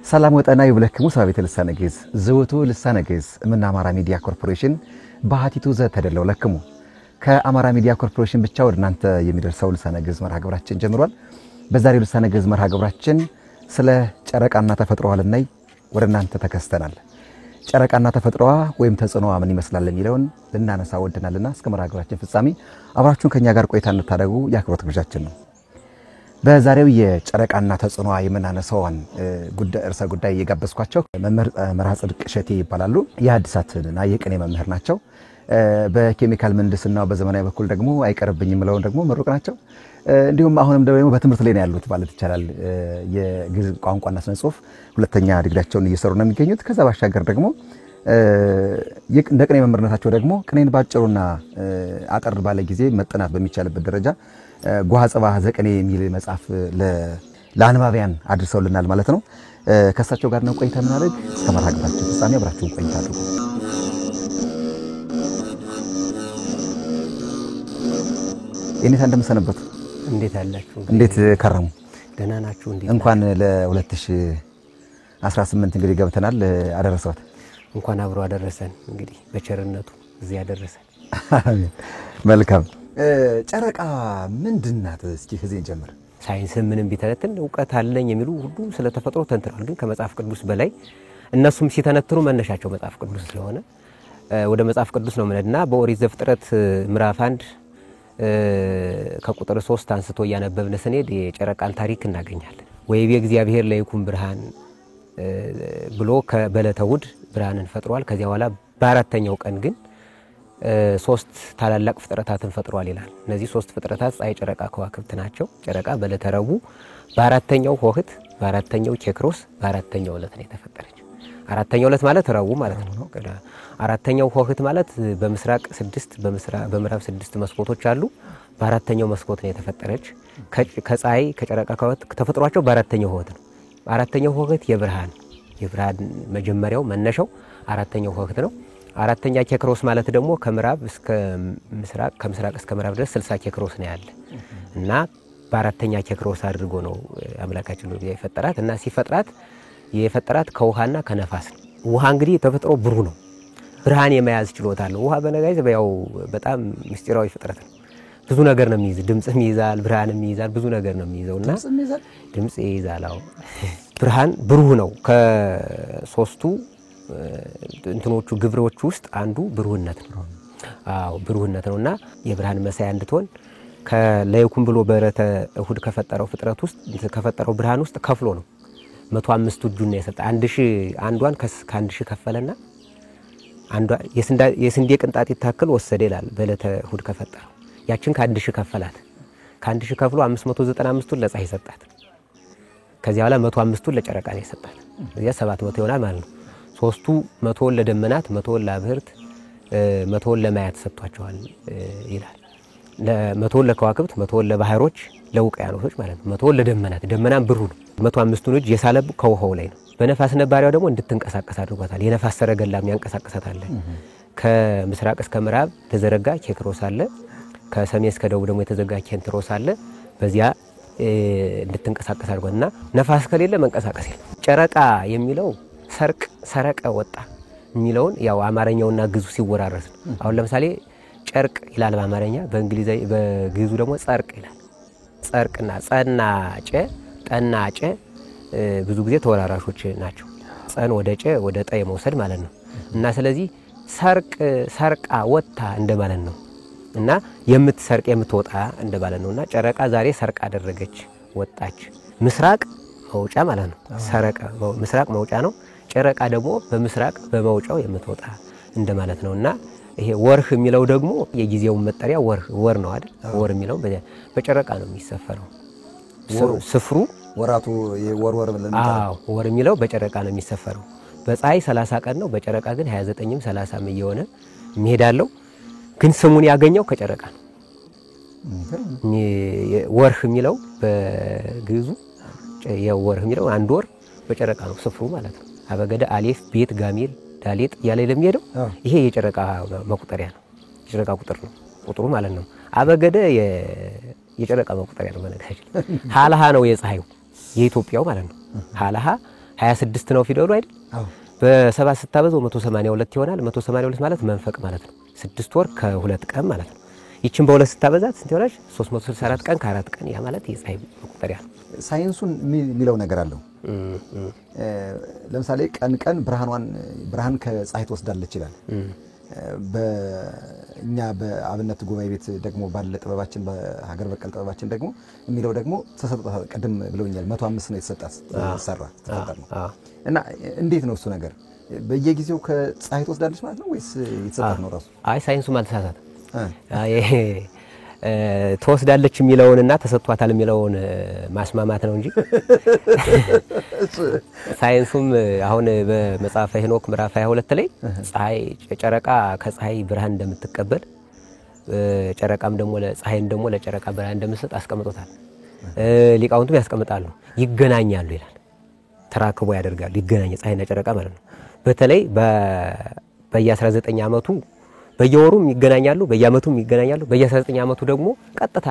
ሰላም ወጠና ይብለክሙ ሰባቤተ ልሳነ ግዕዝ ዘውቱ ልሳነ ግዕዝ ምን አማራ ሚዲያ ኮርፖሬሽን ባህቲቱ ዘተደለው ለክሙ ከአማራ ሚዲያ ኮርፖሬሽን ብቻ ወደ እናንተ የሚደርሰው ልሳነ ግዕዝ መርሃ ግብራችን ጀምሯል። በዛሬው ልሳነ ግዕዝ መርሃ ግብራችን ስለ ጨረቃና ተፈጥሮዋ ልናይ ወደ እናንተ ተከስተናል። ጨረቃና ተፈጥሮዋ ወይም ተጽዕኖዋ ምን ይመስላል የሚለውን ልናነሳ ወደናልና እስከ መርሃ ግብራችን ፍጻሜ አብራችሁን ከኛ ጋር ቆይታ እንድታደርጉ የአክብሮት ግብዣችን ነው። በዛሬው የጨረቃና ተጽዕኖዋ የምናነሳውን ርዕሰ ጉዳይ የጋበዝኳቸው መምህር መርሃ ጽድቅ እሸቴ ይባላሉ። የሐዲሳትና የቅኔ መምህር ናቸው። በኬሚካል ምህንድስናው በዘመናዊ በኩል ደግሞ አይቀርብኝም ብለውን ደግሞ ምሩቅ ናቸው። እንዲሁም አሁንም ደግሞ በትምህርት ላይ ነው ያሉት ማለት ይቻላል። የግዕዝ ቋንቋና ስነ ጽሁፍ ሁለተኛ ዲግሪያቸውን እየሰሩ ነው የሚገኙት። ከዛ ባሻገር ደግሞ እንደ ቅኔ መምህርነታቸው ደግሞ ቅኔን ባጭሩና አጠር ባለ ጊዜ መጠናት በሚቻልበት ደረጃ ጓሃ ጽባህ ዘቅኔ የሚል መጽሐፍ ለአንባቢያን አድርሰውልናል ማለት ነው። ከእሳቸው ጋር ነው ቆይታ የምናደርግ። እስከ መርሃ ግብራችን ፍጻሜ አብራችሁን ቆይታ አድርጉ። እኔታ እንደምሰነበቱ እንዴት አላችሁ? እንዴት ከረሙ? ደህና ናችሁ? እንኳን ለ2018 እንግዲህ ገብተናል። አደረሰዎት? እንኳን አብሮ አደረሰን። እንግዲህ በቸርነቱ እዚህ ያደረሰን። አሜን። መልካም። ጨረቃ ምንድናት? እስኪ ከዚህ እንጀምር። ሳይንስ ምንም ቢተነትን ዕውቀት አለኝ የሚሉ ሁሉ ስለ ተፈጥሮ ተንትነዋል። ግን ከመጽሐፍ ቅዱስ በላይ እነሱም ሲተነትኑ መነሻቸው መጽሐፍ ቅዱስ ስለሆነ ወደ መጽሐፍ ቅዱስ ነው የምንሄድና በኦሪት ዘፍጥረት ምዕራፍ 1 ከቁጥር 3 አንስቶ እያነበብን ስንሄድ የጨረቃን ታሪክ እናገኛለን። ወይቤ እግዚአብሔር ለይኩን ብርሃን ብሎ በዕለተ እሑድ ብርሃንን ፈጥሯል። ከዚያ በኋላ በአራተኛው ቀን ግን 3 ታላላቅ ፍጥረታትን ፈጥሯል ይላል። እነዚህ 3 ፍጥረታት ፀሐይ፣ ጨረቃ፣ ከዋክብት ናቸው። ጨረቃ በዕለተ ረቡዕ በአራተኛው ሆህት በአራተኛው ኬክሮስ በአራተኛው ዕለት ነው የተፈጠረች። አራተኛው ዕለት ማለት ረቡዕ ማለት ነው። አራተኛው ሆህት ማለት በምስራቅ 6 በምዕራብ 6 መስኮቶች አሉ። በአራተኛው መስኮት ነው የተፈጠረች። ከፀሐይ ከጨረቃ ተፈጥሯቸው በአራተኛው ሆህት ነው። አራተኛው ሆህት የብርሃን መጀመሪያው መነሻው አራተኛው ሆህት ነው። አራተኛ ኬክሮስ ማለት ደግሞ ከምዕራብ እስከ ምስራቅ ከምስራቅ እስከ ምዕራብ ድረስ 60 ኬክሮስ ነው ያለ እና በአራተኛ ኬክሮስ አድርጎ ነው አምላካችን ነው የፈጠራት እና ሲፈጥራት የፈጠራት ከውሃና ከነፋስ ነው። ውሃ እንግዲህ ተፈጥሮ ብሩህ ነው። ብርሃን የመያዝ ችሎታ አለው። ውሃ በነገራችን ያው በጣም ምስጢራዊ ፍጥረት ነው። ብዙ ነገር ነው የሚይዝ። ድምጽም ይይዛል፣ ብርሃንም ይይዛል፣ ብዙ ነገር ነው የሚይዘውና ድምጽ ይይዛል። አዎ ብርሃን ብሩህ ነው። ከሶስቱ እንትኖቹ ግብሮች ውስጥ አንዱ ብሩህነት ነው። አዎ ብሩህነት ነውና የብርሃን መሳያ እንድትሆን ለይኩን ብሎ በዕለተ እሑድ ከፈጠረው ፍጥረት ውስጥ ከፈጠረው ብርሃን ውስጥ ከፍሎ ነው 105 እጁን ነው የሰጠ። 1000 አንዷን ከ1000 ከፈለና አንዷ የስንዴ ቅንጣት ይታክል ወሰደ ይላል። በዕለተ እሑድ ከፈጠረው ያችን ከ1000 ከፈላት። ከ1000 ከፍሎ 595ቱን ለፀሐይ ሰጣት። ከዚያ በኋላ 105ቱን ለጨረቃ ነው የሰጣት። እዚያ 700 ይሆናል ማለት ነው። ሶስቱ 100 ለደመናት፣ 100 ለአብህርት፣ 100 ለማያት ሰጥቷቸዋል ይላል። ለ100 ለከዋክብት፣ 100 ለባህሮች ለውቅያኖሶች ማለት ነው። 100 ለደመናት፣ ደመናም ብሩ ነው። 105ቱን እጅ የሳለብ ከውሃው ላይ ነው። በነፋስ ነባሪያው ደግሞ እንድትንቀሳቀስ አድርጓታል። የነፋስ ሰረገላም ያንቀሳቀሳታል። ከምስራቅ እስከ ምዕራብ ተዘረጋ ኬክሮስ አለ። ከሰሜን እስከ ደቡብ ደግሞ የተዘጋ ኬንትሮስ አለ። በዚያ እንድትንቀሳቀስ አድርጓልና ነፋስ ከሌለ መንቀሳቀስ የለም። ጨረቃ የሚለው ሰረቀ ወጣ የሚለውን ያው አማርኛውና ግዕዙ ሲወራረስ ነው። አሁን ለምሳሌ ጨርቅ ይላል በአማርኛ፣ በግዕዙ ደግሞ ጸርቅ ይላል። ጸርቅና ጸና ጨ ጠና ጨ ብዙ ጊዜ ተወራራሾች ናቸው። ጸን ወደ ጨ ወደ ጠ የመውሰድ ማለት ነው እና ስለዚህ ሰርቃ ወጣ እንደማለት ነው እና የምትሰርቅ የምትወጣ እንደማለት ነውና ጨረቃ ዛሬ ሰርቅ አደረገች፣ ወጣች። ምስራቅ መውጫ ማለት ነው። ሰረቀ ምስራቅ መውጫ ነው። ጨረቃ ደግሞ በምስራቅ በመውጫው የምትወጣ እንደማለት ነውና ይሄ ወርህ የሚለው ደግሞ የጊዜው መጠሪያ ወር ነው አይደል? ወር የሚለው በጨረቃ ነው የሚሰፈረው። ስፍሩ ወራቱ የወር ብለን ወር የሚለው በጨረቃ ነው የሚሰፈረው። በፀሐይ 30 ቀን ነው። በጨረቃ ግን 29ም 30ም እየሆነ የሚሄዳለው ግን ስሙን ያገኘው ከጨረቃ ነው። ወርህ የሚለው በግዕዙ የወርህ የሚለው አንድ ወር በጨረቃ ነው ስፍሩ ማለት ነው። አበገደ አሌፍ ቤት ጋሜል ዳሌጥ ያለ ለሚሄደው ይሄ የጨረቃ መቁጠሪያ ነው። የጨረቃ ቁጥር ነው ቁጥሩ ማለት ነው። አበገደ የጨረቃ መቁጠሪያ ነው። በነገራችን ሃላሃ ነው የፀሐዩ የኢትዮጵያው ማለት ነው። ሃላሃ 26 ነው ፊደሉ አይደል? አዎ በ7 ስታበዛው 182 ይሆናል። 182 ማለት መንፈቅ ማለት ነው። 6 ወር ከ2 ቀን ማለት ነው። ይችን በ2 ስታበዛት ስንት ይሆናል? 364 ቀን ከ4 ቀን። ያ ማለት የፀሐይ መቁጠሪያ ነው። ሳይንሱን የሚለው ነገር አለው። ለምሳሌ ቀን ብርሃን ከፀሐይ ትወስዳለች ይላል። በእኛ በአብነት ጉባኤ ቤት ደግሞ ባለ ጥበባችን በሀገር በቀል ጥበባችን ደግሞ የሚለው ደግሞ ተሰጥቷ ቀደም ብለውኛል 105 ነው የተሰጣት ሰራ ተፈጠረ ነው። እና እንዴት ነው እሱ ነገር በየጊዜው ከፀሐይ ትወስዳለች ማለት ነው ወይስ የተሰጣት ነው ራሱ? አይ ሳይንሱ ማልተሳሳተ ተወስዳለች የሚለውንና ተሰጥቷታል የሚለውን ማስማማት ነው እንጂ ሳይንሱም አሁን በመጽሐፈ ሄኖክ ምዕራፍ 22 ላይ ፀሐይ ጨረቃ ከፀሐይ ብርሃን እንደምትቀበል ጨረቃም ደግሞ ለፀሐይን ደግሞ ለጨረቃ ብርሃን እንደምትሰጥ አስቀምጦታል። ሊቃውንቱም ያስቀምጣሉ። ይገናኛሉ ይላል። ተራክቦ ያደርጋሉ። ይገናኛል ፀሐይና ጨረቃ ማለት ነው። በተለይ በየ19 ዓመቱ በየወሩም ይገናኛሉ፣ በየዓመቱም ይገናኛሉ። በየ19 ዓመቱ ደግሞ ቀጥታ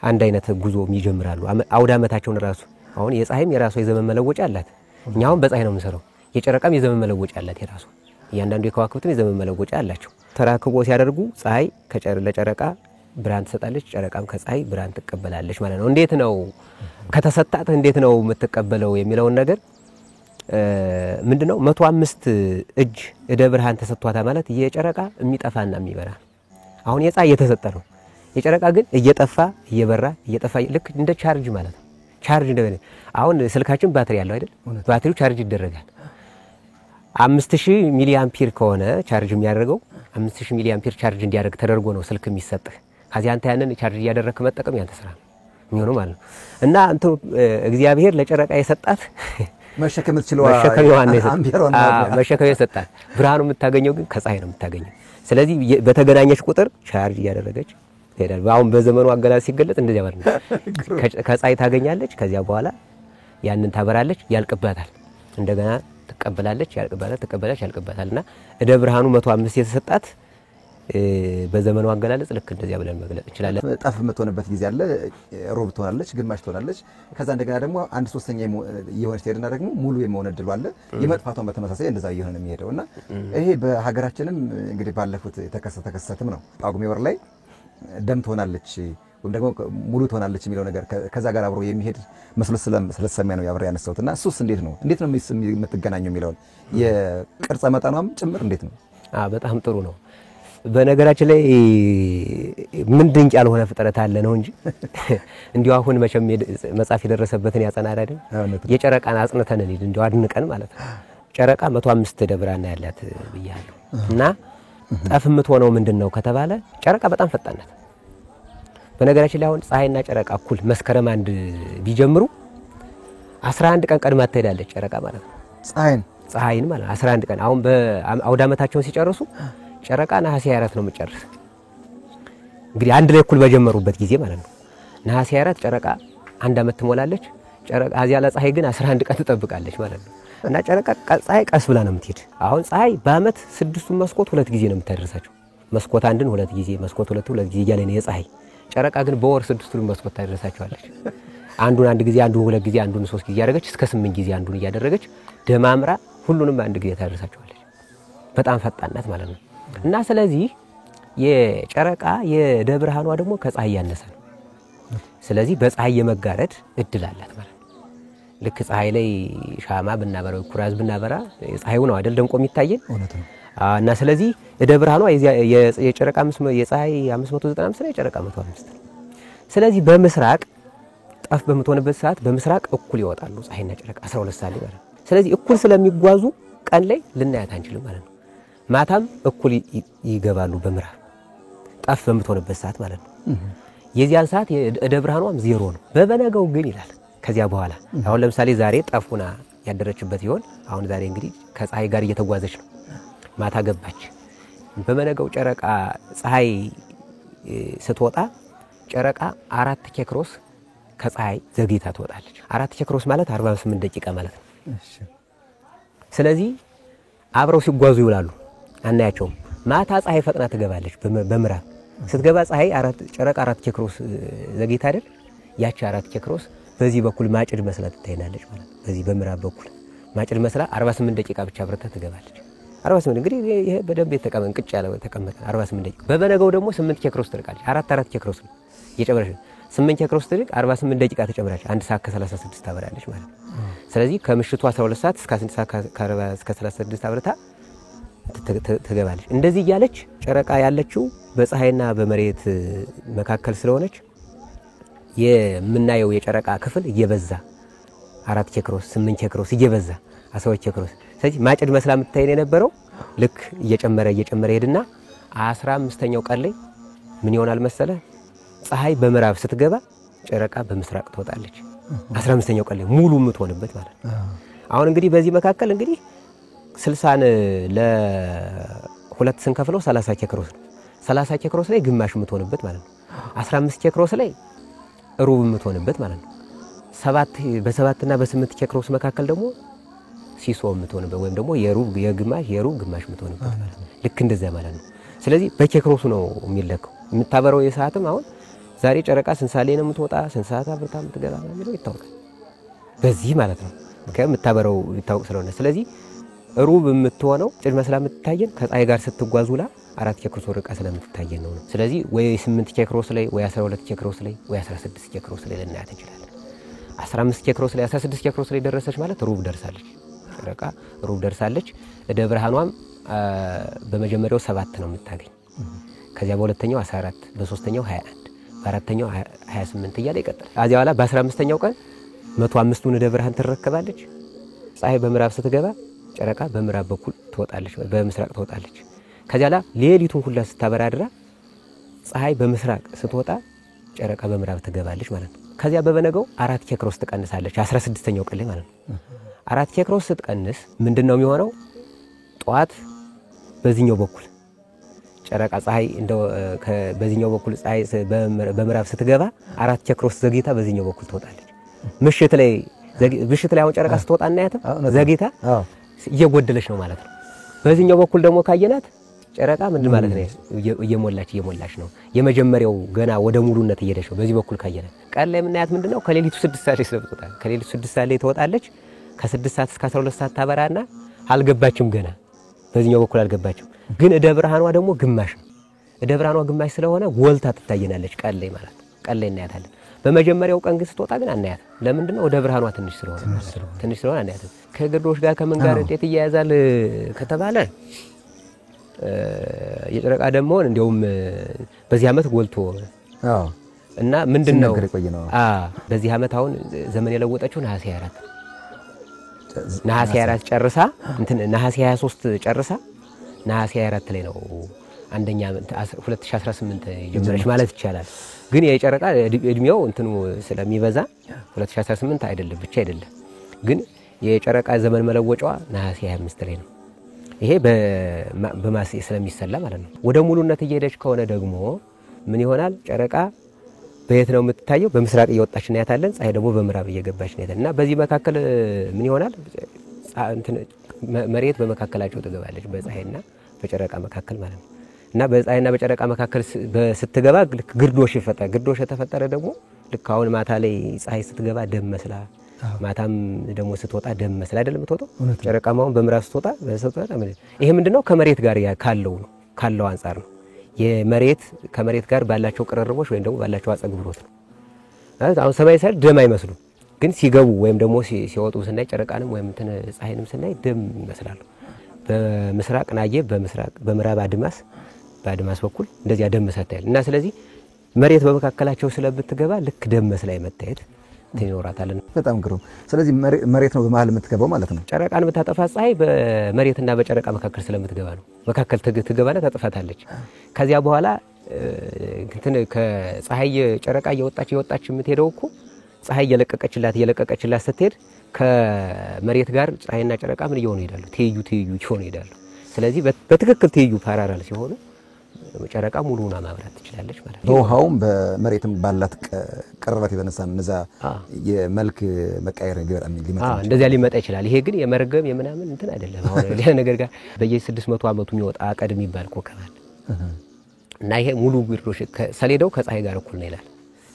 አንድ አይነት ጉዞ ይጀምራሉ። አውደ ዓመታቸውን ራሱ አሁን የፀሐይም የራሱ የዘመን መለወጫ አላት። እኛውም በፀሐይ ነው የምንሰራው። የጨረቃም የዘመን መለወጫ አላት የራሱ። እያንዳንዱ የከዋክብትም የዘመን መለወጫ አላቸው። ተራክቦ ሲያደርጉ ፀሐይ ለጨረቃ ብርሃን ትሰጣለች፣ ጨረቃም ከፀሐይ ብርሃን ትቀበላለች ማለት ነው። እንዴት ነው ከተሰጣት እንዴት ነው የምትቀበለው የሚለውን ነገር ምንድነው 105 እጅ እደ ብርሃን ተሰጥቷታ ማለት የጨረቃ የሚጠፋና የሚበራ አሁን የፀሐይ የተሰጠ ነው። የጨረቃ ግን እየጠፋ እየበራ እየጠፋ ልክ እንደ ቻርጅ ማለት ነው። ቻርጅ እንደሆነ አሁን ስልካችን ባትሪ ያለው አይደል? ባትሪው ቻርጅ ይደረጋል። 5000 ሚሊ አምፒር ከሆነ ቻርጅ የሚያደርገው 5000 ሚሊ አምፒር ቻርጅ እንዲያደርግ ተደርጎ ነው ስልክ የሚሰጥህ። ከዚህ አንተ ያንን ቻርጅ እያደረግክ መጠቀም ያንተ ስራ ነው የሚሆነው ማለት ነው። እና አንተ እግዚአብሔር ለጨረቃ የሰጣት መሸከም ትችላው መሸከም የሰጣት ብርሃኑ የምታገኘው ግን ከፀሐይ ነው የምታገኘው። ስለዚህ በተገናኘች ቁጥር ቻርጅ እያደረገች ሄዳል። አሁን በዘመኑ አገላለጽ ሲገለጽ እንደዚህ ማለት ነው። ከፀሐይ ታገኛለች፣ ከዚያ በኋላ ያንን ታበራለች፣ ያልቅባታል። እንደገና ትቀበላለች፣ ያልቅባታል፣ ትቀበላለች፣ ያልቅባታልና እደ ብርሃኑ 105 የተሰጣት በዘመኑ አገላለጽ ልክ እንደዚያ ብለን መግለጽ እንችላለን። ጠፍ የምትሆንበት ጊዜ አለ። ሮብ ትሆናለች፣ ግማሽ ትሆናለች። ከዛ እንደገና ደግሞ 1/3 የሆነች ትሄድና ደግሞ ሙሉ የመሆን እድሉ አለ። የመጥፋቷን በተመሳሳይ እንደዛ እየሆነ ነው የሚሄደውና ይሄ በሀገራችንም እንግዲህ ባለፉት ተከሰተም ነው። ጳጉሜ ወር ላይ ደም ትሆናለች ወይም ደግሞ ሙሉ ትሆናለች የሚለው ነገር ከዛ ጋር አብሮ የሚሄድ መስሎ ስለተሰማኝ ነው ያብራ ያነሳሁትና እሱስ እንዴት ነው የምትገናኘው የሚለውን የቅርጸ መጠኗም ጭምር እንዴት ነው? በጣም ጥሩ ነው። በነገራችን ላይ ምን ድንቅ ያልሆነ ፍጥረት አለ ነው እንጂ እንዲሁ አሁን መቼም መጻፍ የደረሰበትን ያጸናል አይደል? የጨረቃን አጽንተን እንዲሁ አድንቀን ማለት ነው። ጨረቃ 105 ደብራና ያላት ብያለሁ። እና ጠፍ የምትሆነው ምንድነው ከተባለ ጨረቃ በጣም ፈጣን ናት። በነገራችን ላይ አሁን ፀሐይና ጨረቃ እኩል መስከረም አንድ ቢጀምሩ 11 ቀን ቀድማ ትሄዳለች ጨረቃ ማለት ነው። ፀሐይን ማለት 11 ቀን አሁን በአውደ ዓመታቸውን ሲጨርሱ ጨረቃ ነሐሴ 24 ነው የምትጨርስ። እንግዲህ አንድ ላይ እኩል በጀመሩበት ጊዜ ማለት ነው። ነሐሴ 24 ጨረቃ አንድ ዓመት ትሞላለች። ጨረቃ አዚያ ለፀሐይ ግን 11 ቀን ትጠብቃለች ማለት ነው። እና ጨረቃ ፀሐይ ቀስ ብላ ነው የምትሄድ። አሁን ፀሐይ በአመት 6ቱን መስኮት 2 ጊዜ ነው የምታደርሳቸው። መስኮት አንድን 2 ጊዜ፣ መስኮት 2 ጊዜ እያለ ነው የፀሐይ። ጨረቃ ግን በወር 6ቱን መስኮት ታደርሳቸዋለች። አንዱን 1 ጊዜ፣ አንዱን 2 ጊዜ፣ አንዱን 3 ጊዜ ያደረገች እስከ 8 ጊዜ አንዱን እያደረገች ደማምራ ሁሉንም አንድ ጊዜ ታደርሳቸዋለች። በጣም ፈጣን ናት ማለት ነው። እና ስለዚህ የጨረቃ የደብርሃኗ ደግሞ ከፀሐይ ያነሰ ነው። ስለዚህ በፀሐይ የመጋረድ እድል አላት ማለት ነው። ልክ ፀሐይ ላይ ሻማ ብናበራ ኩራዝ ብናበራ ፀሐዩ ነው አይደል ደምቆ የሚታየን እውነት ነው። እና ስለዚህ ደብርሃኗ የጨረቃ የፀሐይ 595 ነው፣ የጨረቃ 105 ነው። ስለዚህ በምስራቅ ጠፍ በምትሆንበት ሰዓት በምስራቅ እኩል ይወጣሉ ፀሐይና ጨረቃ 12 ሰዓት ማለት ነው። ስለዚህ እኩል ስለሚጓዙ ቀን ላይ ልናያት አንችልም ማለት ነው። ማታም እኩል ይገባሉ በምዕራብ ጠፍ በምትሆንበት ሰዓት ማለት ነው። የዚያን ሰዓት ደብርሃኗም 0 ነው። በበነገው ግን ይላል ከዚያ በኋላ አሁን ለምሳሌ ዛሬ ጠፉና ያደረችበት ይሆን። አሁን ዛሬ እንግዲህ ከፀሐይ ጋር እየተጓዘች ነው። ማታ ገባች። በመነገው ጨረቃ ፀሐይ ስትወጣ ጨረቃ 4 ኬክሮስ ከፀሐይ ዘግይታ ትወጣለች። 4 ኬክሮስ ማለት 48 ደቂቃ ማለት ነው። ስለዚህ አብረው ሲጓዙ ይውላሉ፣ አናያቸውም። ማታ ፀሐይ ፈጥና ትገባለች። በምዕራብ ስትገባ ፀሐይ ጨረቃ 4 ኬክሮስ ዘግይታ አይደል? ያቺ 4 ኬክሮስ በዚህ በኩል ማጭድ መስላት ትታይናለች ማለት ነው። በዚህ በምዕራብ በኩል ማጭድ መስላ 48 ደቂቃ ብቻ አብረታ ትገባለች። 48 እንግዲህ ይሄ በደንብ የተቀመጠ ቅጭ ያለ ተቀመጠ 48 ደቂቃ። በበነጋው ደግሞ 8 ኬክሮስ ትልቃለች። 4 ኬክሮስ ነው እየጨመረች 8 ኬክሮስ ትልቅ 48 ደቂቃ ተጨምራለች። 1 ሰዓት ከ36 ታበራለች ማለት ነው። ስለዚህ ከምሽቱ 12 ሰዓት እስከ 1 ሰዓት እስከ 36 አብረታ ትገባለች። እንደዚህ እያለች ጨረቃ ያለችው በፀሐይና በመሬት መካከል ስለሆነች የምናየው የጨረቃ ክፍል እየበዛ 4 ኬክሮስ 8 ኬክሮስ እየበዛ 12 ኬክሮስ። ስለዚህ ማጭድ መስላ የምትታየን የነበረው ልክ እየጨመረ ሄድና 15ኛው ቀን ላይ ምን ይሆናል መሰለ? ፀሐይ በምዕራብ ስትገባ ጨረቃ በምስራቅ ትወጣለች። 15ኛው ቀን ላይ ሙሉ የምትሆንበት ማለት ነው። አሁን እንግዲህ በዚህ መካከል እንግዲህ 60ን ለ2 ስንከፍለው 30 ኬክሮስ ነው። 30 ኬክሮስ ላይ ግማሽ የምትሆንበት ማለት ነው። 15 ኬክሮስ ላይ ሩብ የምትሆንበት ማለት ነው። በ7 እና በ8 ኬክሮስ መካከል ደግሞ ሲሶ የምትሆንበት ወይም ደግሞ የሩብ ግማሽ የምትሆንበት ማለት ነው። ልክ እንደዛ ማለት ነው። ስለዚህ በኬክሮሱ ነው የሚለካው። የምታበረው የሰዓትም አሁን ዛሬ ጨረቃ ስንት ሰዓት ላይ ነው የምትወጣ፣ ስንት ሰዓት አብርታ የምትገባ የሚለው ይታወቃል በዚህ ማለት ነው። የምታበረው ይታወቅ ስለሆነ ስለዚህ ሩብ የምትሆነው ጭድ መስላ የምትታየን ከፀሐይ ጋር ስትጓዝ ውላ 4 ኬክሮስ ርቃ ስለምትታየን ነው። ስለዚህ ወይ 8 ኬክሮስ ላይ ወይ 12 ኬክሮስ ላይ ወይ 16 ኬክሮስ ላይ ልናያት እንችላለን። 15 ኬክሮስ ላይ 16 ኬክሮስ ላይ ደረሰች ማለት ሩብ ደርሳለች። ጨረቃ ሩብ ደርሳለች። እደ ብርሃኗም በመጀመሪያው 7 ነው የምታገኝ። ከዚያ በሁለተኛው 14፣ በሶስተኛው 21፣ በአራተኛው 28 እያለ ይቀጥላል። ከዚያ በኋላ በ15ኛው ቀን 105ቱን እደ ብርሃን ትረከባለች። ፀሐይ በምዕራብ ስትገባ ጨረቃ በምዕራብ በኩል ትወጣለች፣ በምስራቅ ትወጣለች። ከዚያ ላይ ሌሊቱን ሁላ ስታበራ አድራ ፀሐይ በምስራቅ ስትወጣ ጨረቃ በምዕራብ ትገባለች ማለት ነው። ከዚያ በበነገው 4 ኬክሮስ ትቀንሳለች 16ኛው ቀን ላይ ማለት ነው። 4 ኬክሮስ ስትቀንስ ምንድነው የሚሆነው? ጧት በዚህኛው በኩል ጨረቃ ፀሐይ እንደው በዚህኛው በኩል ፀሐይ በምዕራብ ስትገባ 4 ኬክሮስ ዘግይታ በዚህኛው በኩል ትወጣለች። ምሽት ላይ አሁን ጨረቃ ስትወጣ እናያትም ዘግይታ እየጎደለች ነው ማለት ነው። በዚህኛው በኩል ደግሞ ካየናት ጨረቃ ምን ማለት ነው? እየሞላች ነው። የመጀመሪያው ገና ወደ ሙሉነት እየሄደች ነው። በዚህ በኩል ካየናት ቀን ላይ የምናያት ምንድነው? ከሌሊቱ 6 ሰዓት ላይ ስለምትወጣ ከሌሊቱ 6 ሰዓት ላይ ትወጣለች። ከ6 ሰዓት እስከ 12 ሰዓት ታበራና አልገባችም። ገና በዚህኛው በኩል አልገባችም። ግን እደ ብርሃኗ ደግሞ ግማሽ ነው። እደ ብርሃኗ ግማሽ ስለሆነ ጎልታ ትታየናለች ቀን ላይ ማለት ነው። ቀን ላይ እናያታለን። በመጀመሪያው ቀን ግን ስትወጣ ግን አናያት። ለምንድነው? ወደ ብርሃኗ ትንሽ ስለሆነ አናያት። ከግርዶሽ ጋር ከምን ጋር እንዴት ይያያዛል ከተባለ የጨረቃ ደግሞ እንደውም በዚህ ዓመት ጎልቶ እና ምንድነው በዚህ ዓመት አሁን ዘመን የለወጠችው ነሐሴ 24 ጨርሳ ነሐሴ 23 ጨርሳ ነሐሴ 24 ላይ ነው አንደኛ 2018 ጀመረች ማለት ይቻላል። ግን የጨረቃ እድሜው እንትኑ ስለሚበዛ 2018 አይደለም ብቻ አይደለም። ግን የጨረቃ ዘመን መለወጫዋ ነሐሴ 25 ላይ ነው። ይሄ በማስ ስለሚሰላ ማለት ነው። ወደ ሙሉነት እየሄደች ከሆነ ደግሞ ምን ይሆናል? ጨረቃ በየት ነው የምትታየው? በምስራቅ እየወጣች ነው ያታለን። ፀሐይ ደግሞ በምዕራብ እየገባች ነው ያታለን። እና በዚህ መካከል ምን ይሆናል? መሬት በመካከላቸው ትገባለች፣ በፀሐይና በጨረቃ መካከል ማለት ነው። እና በፀሐይና በጨረቃ መካከል ስትገባ ልክ ግርዶሽ ይፈጠራል። ግርዶሽ የተፈጠረ ደግሞ ልክ አሁን ማታ ላይ ፀሐይ ስትገባ ደም መስላ ማታም ደግሞ ስትወጣ ደም መስላ አይደለም የምትወጣው። ጨረቃም አሁን በምዕራብ ስትወጣ ይሄ ምንድነው? ከመሬት ጋር ካለው አንፃር ነው። ከመሬት ጋር ባላቸው ቅርርቦች ወይም ደግሞ ባላቸው አጸግብሮት ነው። አሁን ሰማይ ሳይል ደም አይመስሉም፣ ግን ሲገቡ ወይም ደግሞ ሲወጡ ስናይ ጨረቃንም ወይም ፀሐይንም ስናይ ደም ይመስላሉ። በምስራቅ ናየ በምዕራብ በአድማስ በኩል እንደዚያ ደም መስታይል እና ስለዚህ መሬት በመካከላቸው ስለምትገባ ልክ ደም መስላይ መታየት ትኖራታል። በጣም ግሩም። ስለዚህ መሬት ነው በመሃል የምትገባው ማለት ነው። ጨረቃን የምታጠፋ ፀሐይ በመሬትና በጨረቃ መካከል ስለምትገባ ነው። መካከል ትገባና ታጠፋታለች። ከዚያ በኋላ ከፀሐይ ጨረቃ እየወጣች የምትሄደው እኮ ፀሐይ እየለቀቀችላት ስትሄድ ከመሬት ጋር ፀሐይና ጨረቃ ምን እየሆኑ ይሄዳሉ? ትይዩ ይሆኑ ይሄዳሉ። ስለዚህ በትክክል ትይዩ ፓራራል ሲሆኑ ጨረቃ ሙሉና ማብራት ትችላለች ማለት ነው። በውሃውም በመሬትም ባላት ቅርበት የተነሳ እነዛ የመልክ መቀየር እንደዚያ ሊመጣ ይችላል። ይሄ ግን የመርገም የምናምን እንትን አይደለም። አሁን ሌላ ነገር ጋር በየ600 ዓመቱ የሚወጣ አቀድ የሚባል ኮከብ አለ እና ይሄ ሙሉ ግርዶሽ ሰሌዳው ከፀሐይ ጋር እኩል ነው ይላል።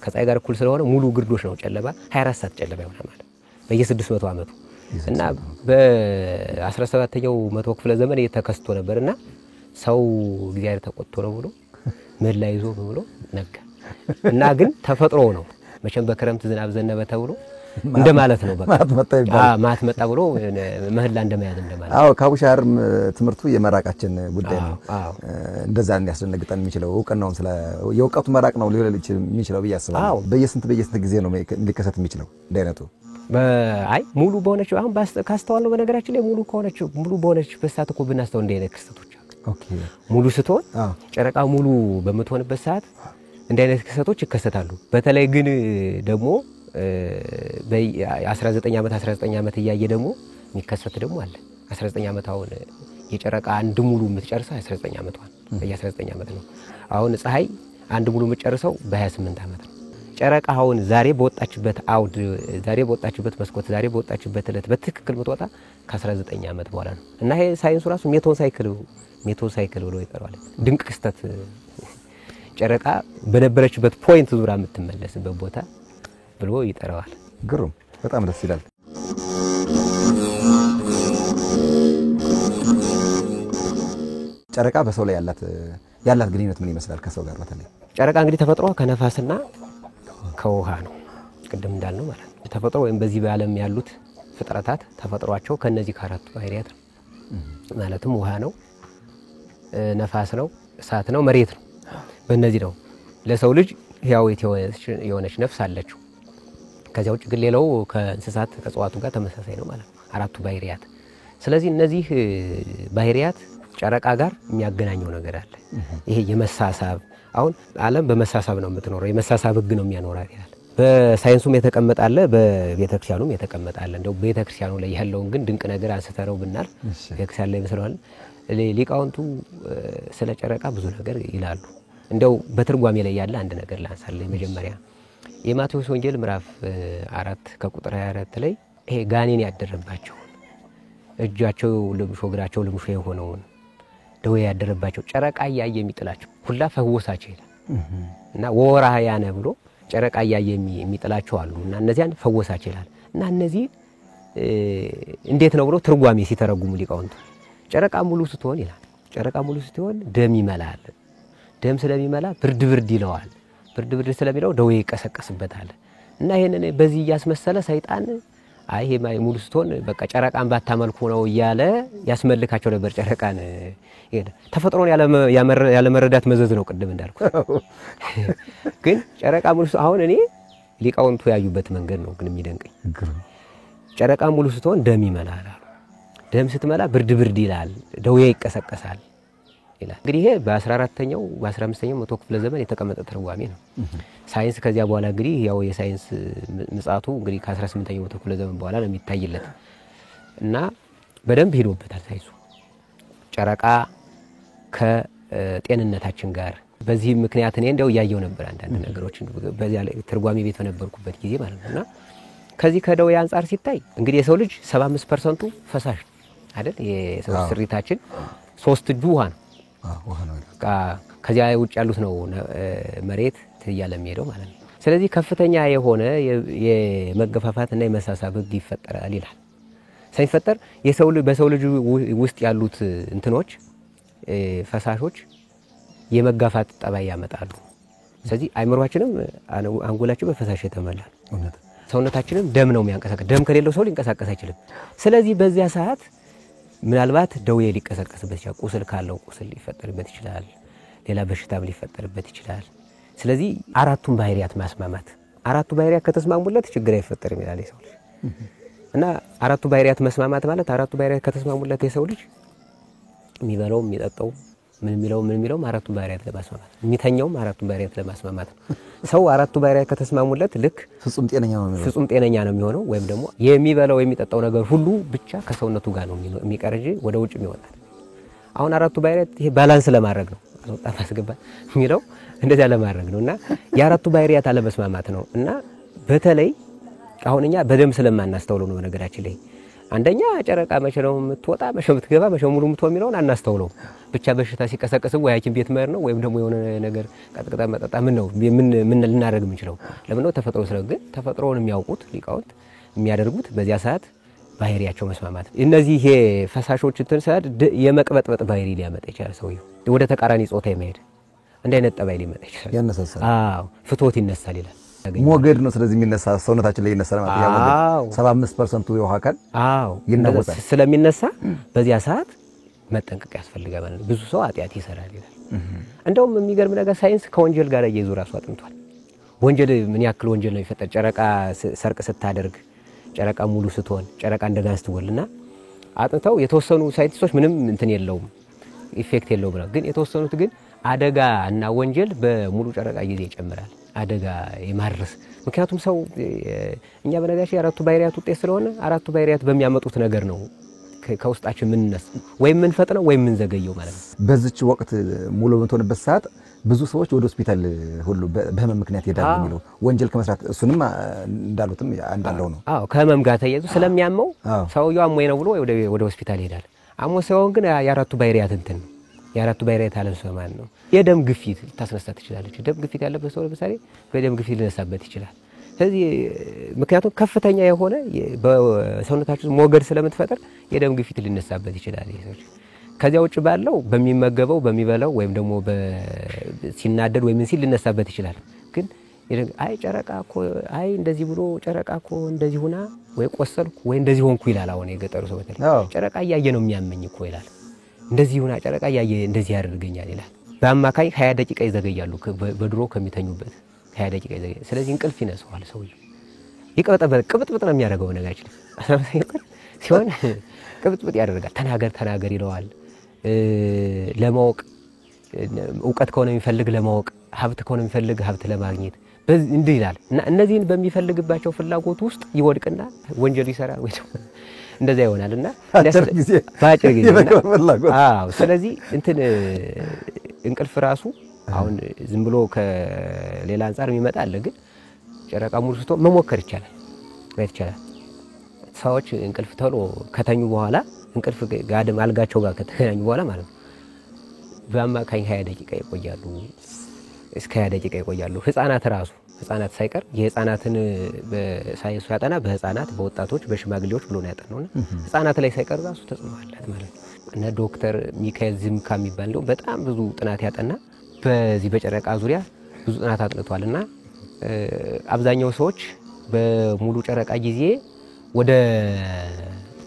ከፀሐይ ጋር እኩል ስለሆነ ሙሉ ግርዶሽ ነው፣ ጨለማ 24 ሰዓት ጨለማ ይሆናል ማለት በየ600 ዓመቱ። እና በ17ኛው መቶ ክፍለ ዘመን የተከስቶ ነበርና ሰው እግዚአብሔር ተቆጥቶ ነው ብሎ ምህላ ይዞ ብሎ ነገ እና ግን ተፈጥሮ ነው መቼም በክረምት ዝናብ ዘነበ ተብሎ እንደማለት ነው። በቃ ማት መጣ ብሎ ምህላ እንደማያዝ እንደማለት። አዎ ከአቡሻር ትምህርቱ የመራቃችን ጉዳይ ነው። እንደዛ እንዲያስደነግጠን የሚችለው እውቀናውን ስለ የእውቀቱ መራቅ ነው ሊሆን የሚችለው ብዬ አስባለሁ። በየስንት ጊዜ ነው ሊከሰት የሚችለው እንደነቱ? አይ ሙሉ በሆነች አሁን ካስተዋልነው በነገራችን ላይ ሙሉ በሆነች በሰዓት እኮ ብናስተው እንደ አይነት ክስተቶች ኦኬ ሙሉ ስትሆን ጨረቃ ሙሉ በምትሆንበት ሰዓት እንደ አይነት ክስተቶች ይከሰታሉ። በተለይ ግን ደግሞ በ19 ዓመት እያየ ደግሞ የሚከሰት ደግሞ አለ። 19 ዓመት አሁን የጨረቃ አንድ ሙሉ የምትጨርሰው 19 ዓመቷን በየ19 ዓመት ነው። አሁን ፀሐይ አንድ ሙሉ የምትጨርሰው በ28 ዓመት ነው። ጨረቃ አሁን ዛሬ በወጣችበት አውድ ዛሬ በወጣችበት መስኮት ዛሬ በወጣችበት እለት በትክክል የምትወጣ ከ19 ዓመት በኋላ ነው። እና ይሄ ሳይንሱ ራሱ ሜቶን ሳይክል ብሎ ይጠራዋል። ድንቅ ክስተት ጨረቃ በነበረችበት ፖይንት ዙራ የምትመለስበት ቦታ ብሎ ይጠራዋል። ግሩም በጣም ደስ ይላል። ጨረቃ በሰው ላይ ያላት ግንኙነት ምን ይመስላል? ከሰው ጋር በተለይ ጨረቃ እንግዲህ ተፈጥሮ ከነፋስና ከውሃ ነው። ቅድም እንዳልነው ማለት ነው። ተፈጥሮ ወይም በዚህ በዓለም ያሉት ፍጥረታት ተፈጥሯቸው ከነዚህ ከአራቱ ባህሪያት ነው። ማለትም ውሃ ነው፣ ነፋስ ነው፣ እሳት ነው፣ መሬት ነው። በእነዚህ ነው ለሰው ልጅ ሕያዊት የሆነች ነፍስ አለችው። ከዚያ ውጭ ግን ሌላው ከእንስሳት ከእጽዋቱ ጋር ተመሳሳይ ነው ማለት ነው አራቱ ባህሪያት። ስለዚህ እነዚህ ባህሪያት ጨረቃ ጋር የሚያገናኘው ነገር አለ። ይሄ የመሳሳብ አሁን ዓለም በመሳሳብ ነው የምትኖረው። የመሳሳብ ህግ ነው የሚያኖራት ይላል። በሳይንሱም የተቀመጠ አለ፣ በቤተክርስቲያኑም የተቀመጠ አለ። እንደው ቤተክርስቲያኑ ላይ ያለውን ግን ድንቅ ነገር አንስተረው ብናል ቤተክርስቲያን ላይ መስለዋል። ሊቃውንቱ ስለ ጨረቃ ብዙ ነገር ይላሉ። እንደው በትርጓሜ ላይ ያለ አንድ ነገር ላንሳለኝ። መጀመሪያ የማቴዎስ ወንጌል ምዕራፍ 4 ከቁጥር 24 ላይ ይሄ ጋኔን ያደረባቸው እጃቸው ልምሾ እግራቸው ልምሾ የሆነውን ደዌ ያደረባቸው ጨረቃ እያየ የሚጥላቸው ሁላ ፈወሳቸው ይላል እና ወወርሃ ያነ ብሎ ጨረቃ እያየ የሚጥላቸው አሉ እና እነዚያን ፈወሳቸው ይላል። እና እነዚህ እንዴት ነው ብሎ ትርጓሜ ሲተረጉሙ ሊቃውንቱ ጨረቃ ሙሉ ስትሆን ይላል ጨረቃ ሙሉ ስትሆን ደም ይመላል። ደም ስለሚመላ ብርድ ይለዋል። ብርድ ስለሚለው ደዌ ይቀሰቀስበታል። እና ይሄንን በዚህ ያስመሰለ ሰይጣን አይ ይሄ ሙሉ ስትሆን በቃ ጨረቃን ባታመልኩ ነው እያለ ያስመልካቸው ነበር። ጨረቃን ተፈጥሮን ያለ መረዳት መዘዝ ነው ቅድም እንዳልኩ። ግን ጨረቃ ሙሉ አሁን እኔ ሊቃውንቱ ያዩበት መንገድ ነው ግን የሚደንቀኝ። ጨረቃ ሙሉ ስትሆን ደም ይመላል። ደም ስትመላ ብርድ ይላል፣ ደዌ ይቀሰቀሳል ይላል። እንግዲህ ይሄ በ14ኛው በ15ኛው መቶ ክፍለ ዘመን የተቀመጠ ትርጓሜ ነው። ሳይንስ ከዚያ በኋላ እንግዲህ ያው የሳይንስ ምጻቱ እንግዲህ ከ18ኛው መቶ ክፍለ ዘመን በኋላ ነው የሚታይለት እና በደንብ ሄዶበታል ሳይንሱ ጨረቃ ከጤንነታችን ጋር። በዚህ ምክንያት እኔ እንደው ያየው ነበር አንዳንድ ነገሮችን በዚያ ላይ ትርጓሜ ቤት በነበርኩበት ጊዜ ማለት ነውና ከዚህ ከደዌ አንፃር ሲታይ እንግዲህ የሰው ልጅ 75% ፈሳሽ አይደል? የሰው ስሪታችን 3 እጁ ውሃ ነው። ከዚያ ውጭ ያሉት ነው መሬት ትያለ የሚሄደው ማለት ነው። ስለዚህ ከፍተኛ የሆነ የመገፋፋት እና የመሳሳብ ህግ ይፈጠራል ይላል። ሳይፈጠር በሰው ልጅ ውስጥ ያሉት እንትኖች ፈሳሾች የመጋፋት ጠባይ ያመጣሉ። ስለዚህ አይምሮአችንም አንጎላችን በፈሳሽ የተሞላ ነው። ሰውነታችንም ደም ነው የሚያንቀሳቀስ። ደም ከሌለው ሰው ሊንቀሳቀስ አይችልም። ስለዚህ በዚያ ሰዓት ምናልባት ደዌ ሊቀሰቀስበት ይችላል። ቁስል ካለው ቁስል ሊፈጠርበት ይችላል። ሌላ በሽታም ሊፈጠርበት ይችላል። ስለዚህ አራቱን ባህሪያት ማስማማት፣ አራቱ ባህሪያት ከተስማሙለት ችግር አይፈጠርም ይላል የሰው ልጅ እና አራቱ ባህሪያት መስማማት ማለት አራቱ ባህሪያት ከተስማሙለት የሰው ልጅ የሚበላው የሚጠጣው ምን የሚለው አራቱ ባህሪያት ለማስማማት የሚተኛውም አራቱ ባህሪያት ለማስማማት ነው። ሰው አራቱ ባህሪያት ከተስማሙለት ልክ ፍጹም ጤነኛ ነው የሚሆነው። ወይም ደግሞ የሚበላው የሚጠጣው ነገር ሁሉ ብቻ ከሰውነቱ ጋር ነው የሚቀርጅ ወደ ውጭ የሚወጣል። አሁን አራቱ ባህሪያት ይሄ ባላንስ ለማድረግ ነው አውጣ ማስገባ የሚለው እንደዛ ለማድረግ ነውና የአራቱ ባህሪያት አለመስማማት ነው። እና በተለይ አሁን እኛ በደም ስለማናስተውለው ነው ነገራችን ላይ አንደኛ ጨረቃ መቼ ነው የምትወጣ መቼ የምትገባ መቼ ሙሉ የምትሆን የሚለውን አናስተውለው። ብቻ በሽታ ሲቀሰቀስ ወይ ሐኪም ቤት መሄድ ነው ወይም ደግሞ የሆነ ነገር ቀጥቅጣ መጠጣ ምን ልናደርግ የምንችለው ለምን ነው ተፈጥሮ ስለግ ተፈጥሮውን የሚያውቁት ሊቃውንት የሚያደርጉት በዚያ ሰዓት ባህሪያቸው መስማማት እነዚህ ፈሳሾች እንትን ሰዓት የመቅበጥበጥ ባህሪ ሊያመጣ ይችላል። ሰውየው ወደ ተቃራኒ ጾታ የመሄድ እንደ አይነት ጠባይ ሊመጣ ይችላል። ያነሳሳል። አዎ ፍትወት ይነሳል ይላል። ሞገድ ነው። ስለዚህ የሚነሳ ሰውነታችን ላይ ይነሳል ማለት ያው 75% የውሃ አካል ይነሳል። ስለሚነሳ በዚያ ሰዓት መጠንቀቅ ያስፈልጋል ማለት ነው። ብዙ ሰው ኃጢአት ይሰራል ይላል። እንደውም የሚገርም ነገር ሳይንስ ከወንጀል ጋር እየይዞ ራሱ አጥንቷል። ወንጀል ምን ያክል ወንጀል ነው የሚፈጠር? ጨረቃ ሰርቅ ስታደርግ፣ ጨረቃ ሙሉ ስትሆን፣ ጨረቃ እንደገና ስትወልና አጥንተው የተወሰኑ ሳይንቲስቶች ምንም እንትን የለውም ኢፌክት የለውም ብለው፣ ግን የተወሰኑት ግን አደጋ እና ወንጀል በሙሉ ጨረቃ ጊዜ ይጨምራል። አደጋ የማድረስ ምክንያቱም ሰው እኛ በነገራችን አራቱ ባህሪያት ውጤት ስለሆነ አራቱ ባህሪያት በሚያመጡት ነገር ነው ከውስጣችን ምን ነስ ወይ ምን ፈጥነው ወይ ምን ዘገየው ማለት ነው። በዚች ወቅት ሙሉ በተሆነበት ሰዓት ብዙ ሰዎች ወደ ሆስፒታል ሁሉ በህመም ምክንያት ይሄዳሉ የሚለው ወንጀል ከመስራት እሱንም እንዳሉትም አንዳለው ነው። አዎ ከህመም ጋር ተያይዞ ስለሚያመው ሰውየው አሞኝ ነው ብሎ ወደ ሆስፒታል ይሄዳል። አሞ ሳይሆን ግን የአራቱ ባህሪያት እንትን ነው የአራቱ ባህሪያት አለመስማማት ነው። የደም ግፊት ልታስነሳ ትችላለች። ደም ግፊት ያለበት ሰው ለምሳሌ በደም ግፊት ሊነሳበት ይችላል። ስለዚህ ምክንያቱም ከፍተኛ የሆነ በሰውነታችን ሞገድ ስለምትፈጥር የደም ግፊት ሊነሳበት ይችላል ይሰች። ከዚያ ውጭ ባለው በሚመገበው በሚበላው ወይም ደግሞ ሲናደድ ወይም ሲል ሊነሳበት ይችላል። ግን አይ ጨረቃ እኮ አይ እንደዚህ ብሎ ጨረቃ እኮ እንደዚህ ሆና ወይ ቆሰልኩ ወይ እንደዚህ ሆንኩ ይላል። አሁን የገጠሩ ሰው በተለይ ጨረቃ እያየ ነው የሚያመኝ እኮ ይላል። እንደዚህ ሆና ጨረቃ እያየ እንደዚህ ያደርገኛል ይላል። በአማካይ 20 ደቂቃ ይዘገያሉ በድሮ ከሚተኙበት 20 ደቂቃ ይዘገያሉ። ስለዚህ እንቅልፍ ይነሳዋል ሰውዬው። ቅብጥብጥ ነው የሚያደርገው ነገራችን ሲሆን ቅብጥብጥ ያደርጋል። ተናገር ይለዋል። ለማወቅ ዕውቀት ከሆነ የሚፈልግ ለማወቅ፣ ሀብት ከሆነ የሚፈልግ ሀብት ለማግኘት እንዲህ ይላል እና እነዚህን በሚፈልግባቸው ፍላጎት ውስጥ ይወድቅና ወንጀል ይሰራል ወይ እንደዛ ይሆናልና ባጭር ጊዜ አዎ። ስለዚህ እንትን እንቅልፍ ራሱ አሁን ዝም ብሎ ከሌላ አንፃር የሚመጣ አለ። ግን ጨረቃ ሙሉ ስቶ መሞከር ይቻላል ማለት ይቻላል። ሰዎች እንቅልፍ ተሎ ከተኙ በኋላ እንቅልፍ ጋደም አልጋቸው ጋር ከተገናኙ በኋላ ማለት ነው በአማካኝ 20 ደቂቃ ይቆያሉ። እስከ 20 ደቂቃ ይቆያሉ። ህፃናት ሳይቀር የህፃናትን በሳይንሱ ያጠና በህፃናት በወጣቶች በሽማግሌዎች ብሎ ነው ያጠናውና ህፃናት ላይ ሳይቀር ራሱ ተጽዕኖ አላት ማለት ነው። እና ዶክተር ሚካኤል ዝምካ የሚባል ነው በጣም ብዙ ጥናት ያጠና በዚህ በጨረቃ ዙሪያ ብዙ ጥናት አጥንቷልና አብዛኛው ሰዎች በሙሉ ጨረቃ ጊዜ ወደ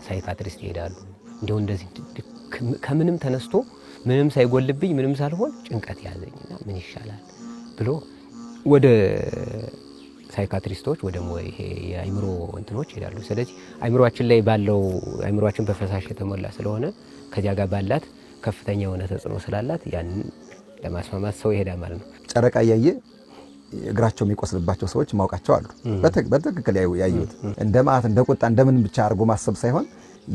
ሳይካትሪስት ይሄዳሉ። እንደዚህ ከምንም ተነስቶ ምንም ሳይጎልብኝ ምንም ሳልሆን ጭንቀት ያዘኝና ምን ይሻላል ብሎ ወደ ሳይካትሪስቶች ወደ ይሄ የአይምሮ እንትኖች ይሄዳሉ። ስለዚህ አይምሮአችን ላይ ባለው አይምሮአችን በፈሳሽ የተሞላ ስለሆነ ከዚያ ጋር ባላት ከፍተኛ የሆነ ተጽዕኖ ስላላት ያንን ለማስማማት ሰው ይሄዳል ማለት ነው። ጨረቃ ያየ እግራቸው የሚቆስልባቸው ሰዎች ማውቃቸው አሉ። በትክክል ያዩት እንደ ማአት እንደ ቁጣ እንደምን ብቻ አድርጎ ማሰብ ሳይሆን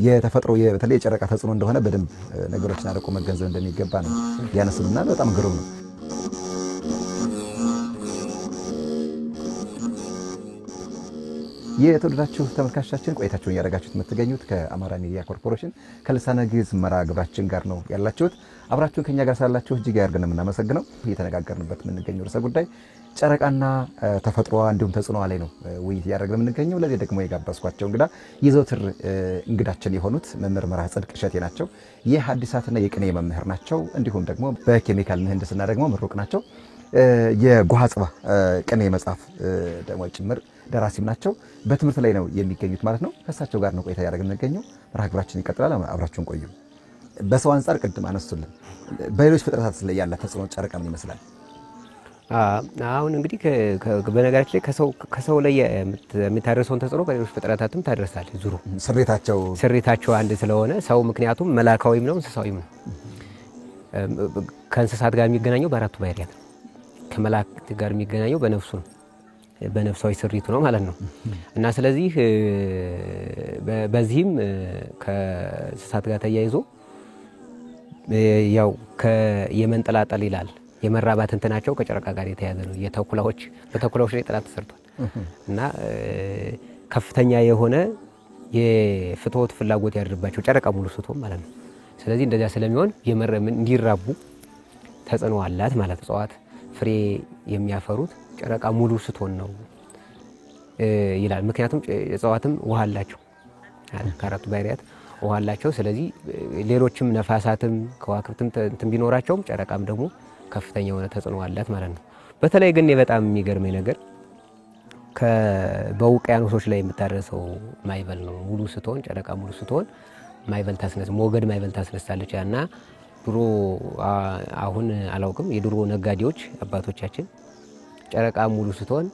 የተፈጥሮ በተለይ የጨረቃ ተጽዕኖ እንደሆነ በደንብ ነገሮችን አርቆ መገንዘብ እንደሚገባ ነው ያነሱልና በጣም ግሩም ነው። የተወደዳችሁ ተመልካቾቻችን ቆይታችሁን ያደረጋችሁት የምትገኙት ከአማራ ሚዲያ ኮርፖሬሽን ከልሳነ ግዕዝ መርሃ ግብራችን ጋር ነው ያላችሁት። አብራችሁን ከኛ ጋር ሳላችሁ እጅግ ያርገን የምናመሰግነው። እየተነጋገርንበት የምንገኘው ርዕሰ ጉዳይ ጨረቃና ተፈጥሮዋ እንዲሁም ተጽዕኖዋ ላይ ነው ውይይት ያደረግን የምንገኘው። ለዚህ ደግሞ የጋበዝኳቸው እንግዳ የዘውትር እንግዳችን የሆኑት መምህር መርሐ ጽድቅ እሸቴ ናቸው። የሐዲሳትና የቅኔ መምህር ናቸው። እንዲሁም ደግሞ በኬሚካል ምህንድስና ደግሞ ምሩቅ ናቸው። የጎሃ ጽባህ ቅኔ መጽሐፍ ደግሞ ጭምር ደራሲም ናቸው። በትምህርት ላይ ነው የሚገኙት ማለት ነው። ከእሳቸው ጋር ነው ቆይታ ያደረግን የምንገኘው። መርሃ ግብራችን ይቀጥላል። አብራችሁን ቆዩ። በሰው አንፃር ቅድም አነሱልን፣ በሌሎች ፍጥረታት ላይ ያለ ተጽዕኖ ጨረቃ ምን ይመስላል? አሁን እንግዲህ በነገራችን ላይ ከሰው ላይ የምታደርሰውን ተጽዕኖ በሌሎች ፍጥረታትም ታደርሳለች። ዙሩ ስሪታቸው አንድ ስለሆነ ሰው ምክንያቱም መላካዊም ነው እንስሳዊም ነው። ከእንስሳት ጋር የሚገናኘው በአራቱ ባህሪያት ነው። ከመላእክት ጋር የሚገናኘው በነፍሱ ነው፣ በነፍሳዊ ስሪቱ ነው ማለት ነው። እና ስለዚህ በዚህም ከእንስሳት ጋር ተያይዞ ያው የመንጠላጠል ይላል የመራባት እንትናቸው ከጨረቃ ጋር የተያዘ ነው። በተኩላዎች ላይ ጥናት ተሰርቷል እና ከፍተኛ የሆነ የፍትወት ፍላጎት ያደርባቸው ጨረቃ ሙሉ ስትሆን ማለት ነው። ስለዚህ እንደዚያ ስለሚሆን እንዲራቡ ተጽዕኖ አላት ማለት ነው። እጽዋት ፍሬ የሚያፈሩት ጨረቃ ሙሉ ስትሆን ነው ይላል። ምክንያቱም እጽዋትም ውሃ አላቸው። ከአራቱ ባህሪያት ውሃ አላቸው። ስለዚህ ሌሎችም ነፋሳትም ከዋክብትም እንትን ቢኖራቸውም ጨረቃም ደግሞ ከፍተኛ የሆነ ተጽዕኖ አላት ማለት ነው። በተለይ ግን በጣም የሚገርመኝ ነገር በውቅያኖሶች ላይ የምታደርሰው ማይበል ነው። ሙሉ ስትሆን ጨረቃ ሙሉ ስትሆን ማይበል ታስነሳ ሞገድ ማይበል ታስነሳለች እና ድሮ አሁን አላውቅም የድሮ ነጋዴዎች አባቶቻችን ጨረቃ ሙሉ ስትሆን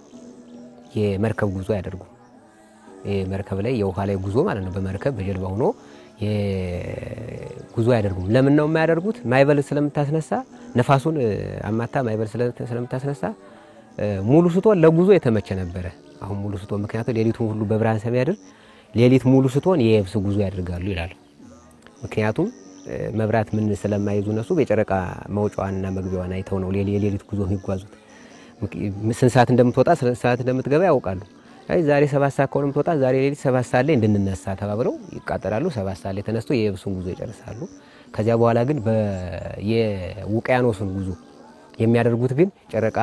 የመርከብ ጉዞ ያደርጉ የመርከብ ላይ የውሃ ላይ ጉዞ ማለት ነው። በመርከብ በጀልባ ሆኖ ጉዞ ያደርጉም። ለምን ነው የማያደርጉት? ማይበል ስለምታስነሳ ነፋሱን አማታ ማይበል ስለምታስነሳ ሙሉ ስትሆን ለጉዞ የተመቸ ነበረ። አሁን ሙሉ ስትሆን ምክንያቱም ሌሊቱን ሁሉ በብርሃን ስለሚያድር ሌሊት ሙሉ ስትሆን የየብስ ጉዞ ያደርጋሉ ይላሉ። ምክንያቱም መብራት ምን ስለማይዙ እነሱ በጨረቃ መውጫዋንና መግቢያዋን አይተው ነው የሌሊት ጉዞ የሚጓዙት። ስንት ሰዓት እንደምትወጣ ስንት ሰዓት እንደምትገባ ያውቃሉ። አይ ዛሬ 7 ሰዓት ከሆነ የምትወጣ ዛሬ ሌሊት 7 ሰዓት ላይ እንድንነሳ ተባብለው ይቃጠራሉ። 7 ሰዓት ላይ ተነስቶ የየብሱን ጉዞ ይጨርሳሉ። ከዚያ በኋላ ግን የውቅያኖሱን ጉዞ የሚያደርጉት ግን ጨረቃ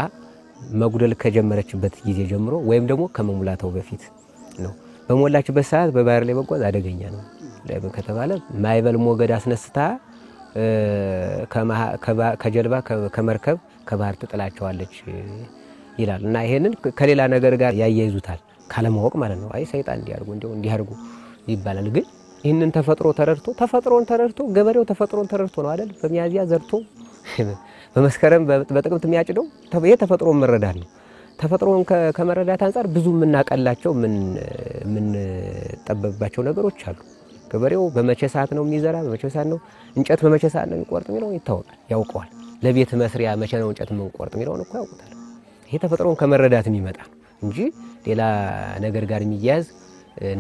መጉደል ከጀመረችበት ጊዜ ጀምሮ ወይም ደግሞ ከመሙላታው በፊት ነው። በሞላችበት ሰዓት በባህር ላይ መጓዝ አደገኛ ነው ከተባለ ማይበል ሞገድ አስነስታ ከጀልባ ከመርከብ ከባህር ትጥላቸዋለች ይላል እና ይሄንን ከሌላ ነገር ጋር ያያይዙታል ካለማወቅ ማለት ነው። አይ ሰይጣን እንዲያርጉ ይባላል። ግን ይህንን ተፈጥሮን ተረድቶ ገበሬው ተፈጥሮን ተረድቶ ነው አይደል በሚያዚያ ዘርቶ በመስከረም በጥቅምት የሚያጭደው ይሄ ተፈጥሮን መረዳት ነው። ተፈጥሮን ከመረዳት አንፃር ብዙ የምናቀላቸው ምን ጠበብባቸው ነገሮች አሉ። ገበሬው በመቼ ሰዓት ነው የሚዘራ፣ በመቼ ሰዓት ነው እንጨት በመቼ ሰዓት ነው የሚቆርጥ የሚለው ይታወቃል፣ ያውቀዋል። ለቤት መስሪያ መቼ ነው እንጨት የምንቆርጥ የሚለው እኮ ያውቁታል። ይሄ ተፈጥሮን ከመረዳት የሚመጣ ነው እንጂ ሌላ ነገር ጋር የሚያያዝ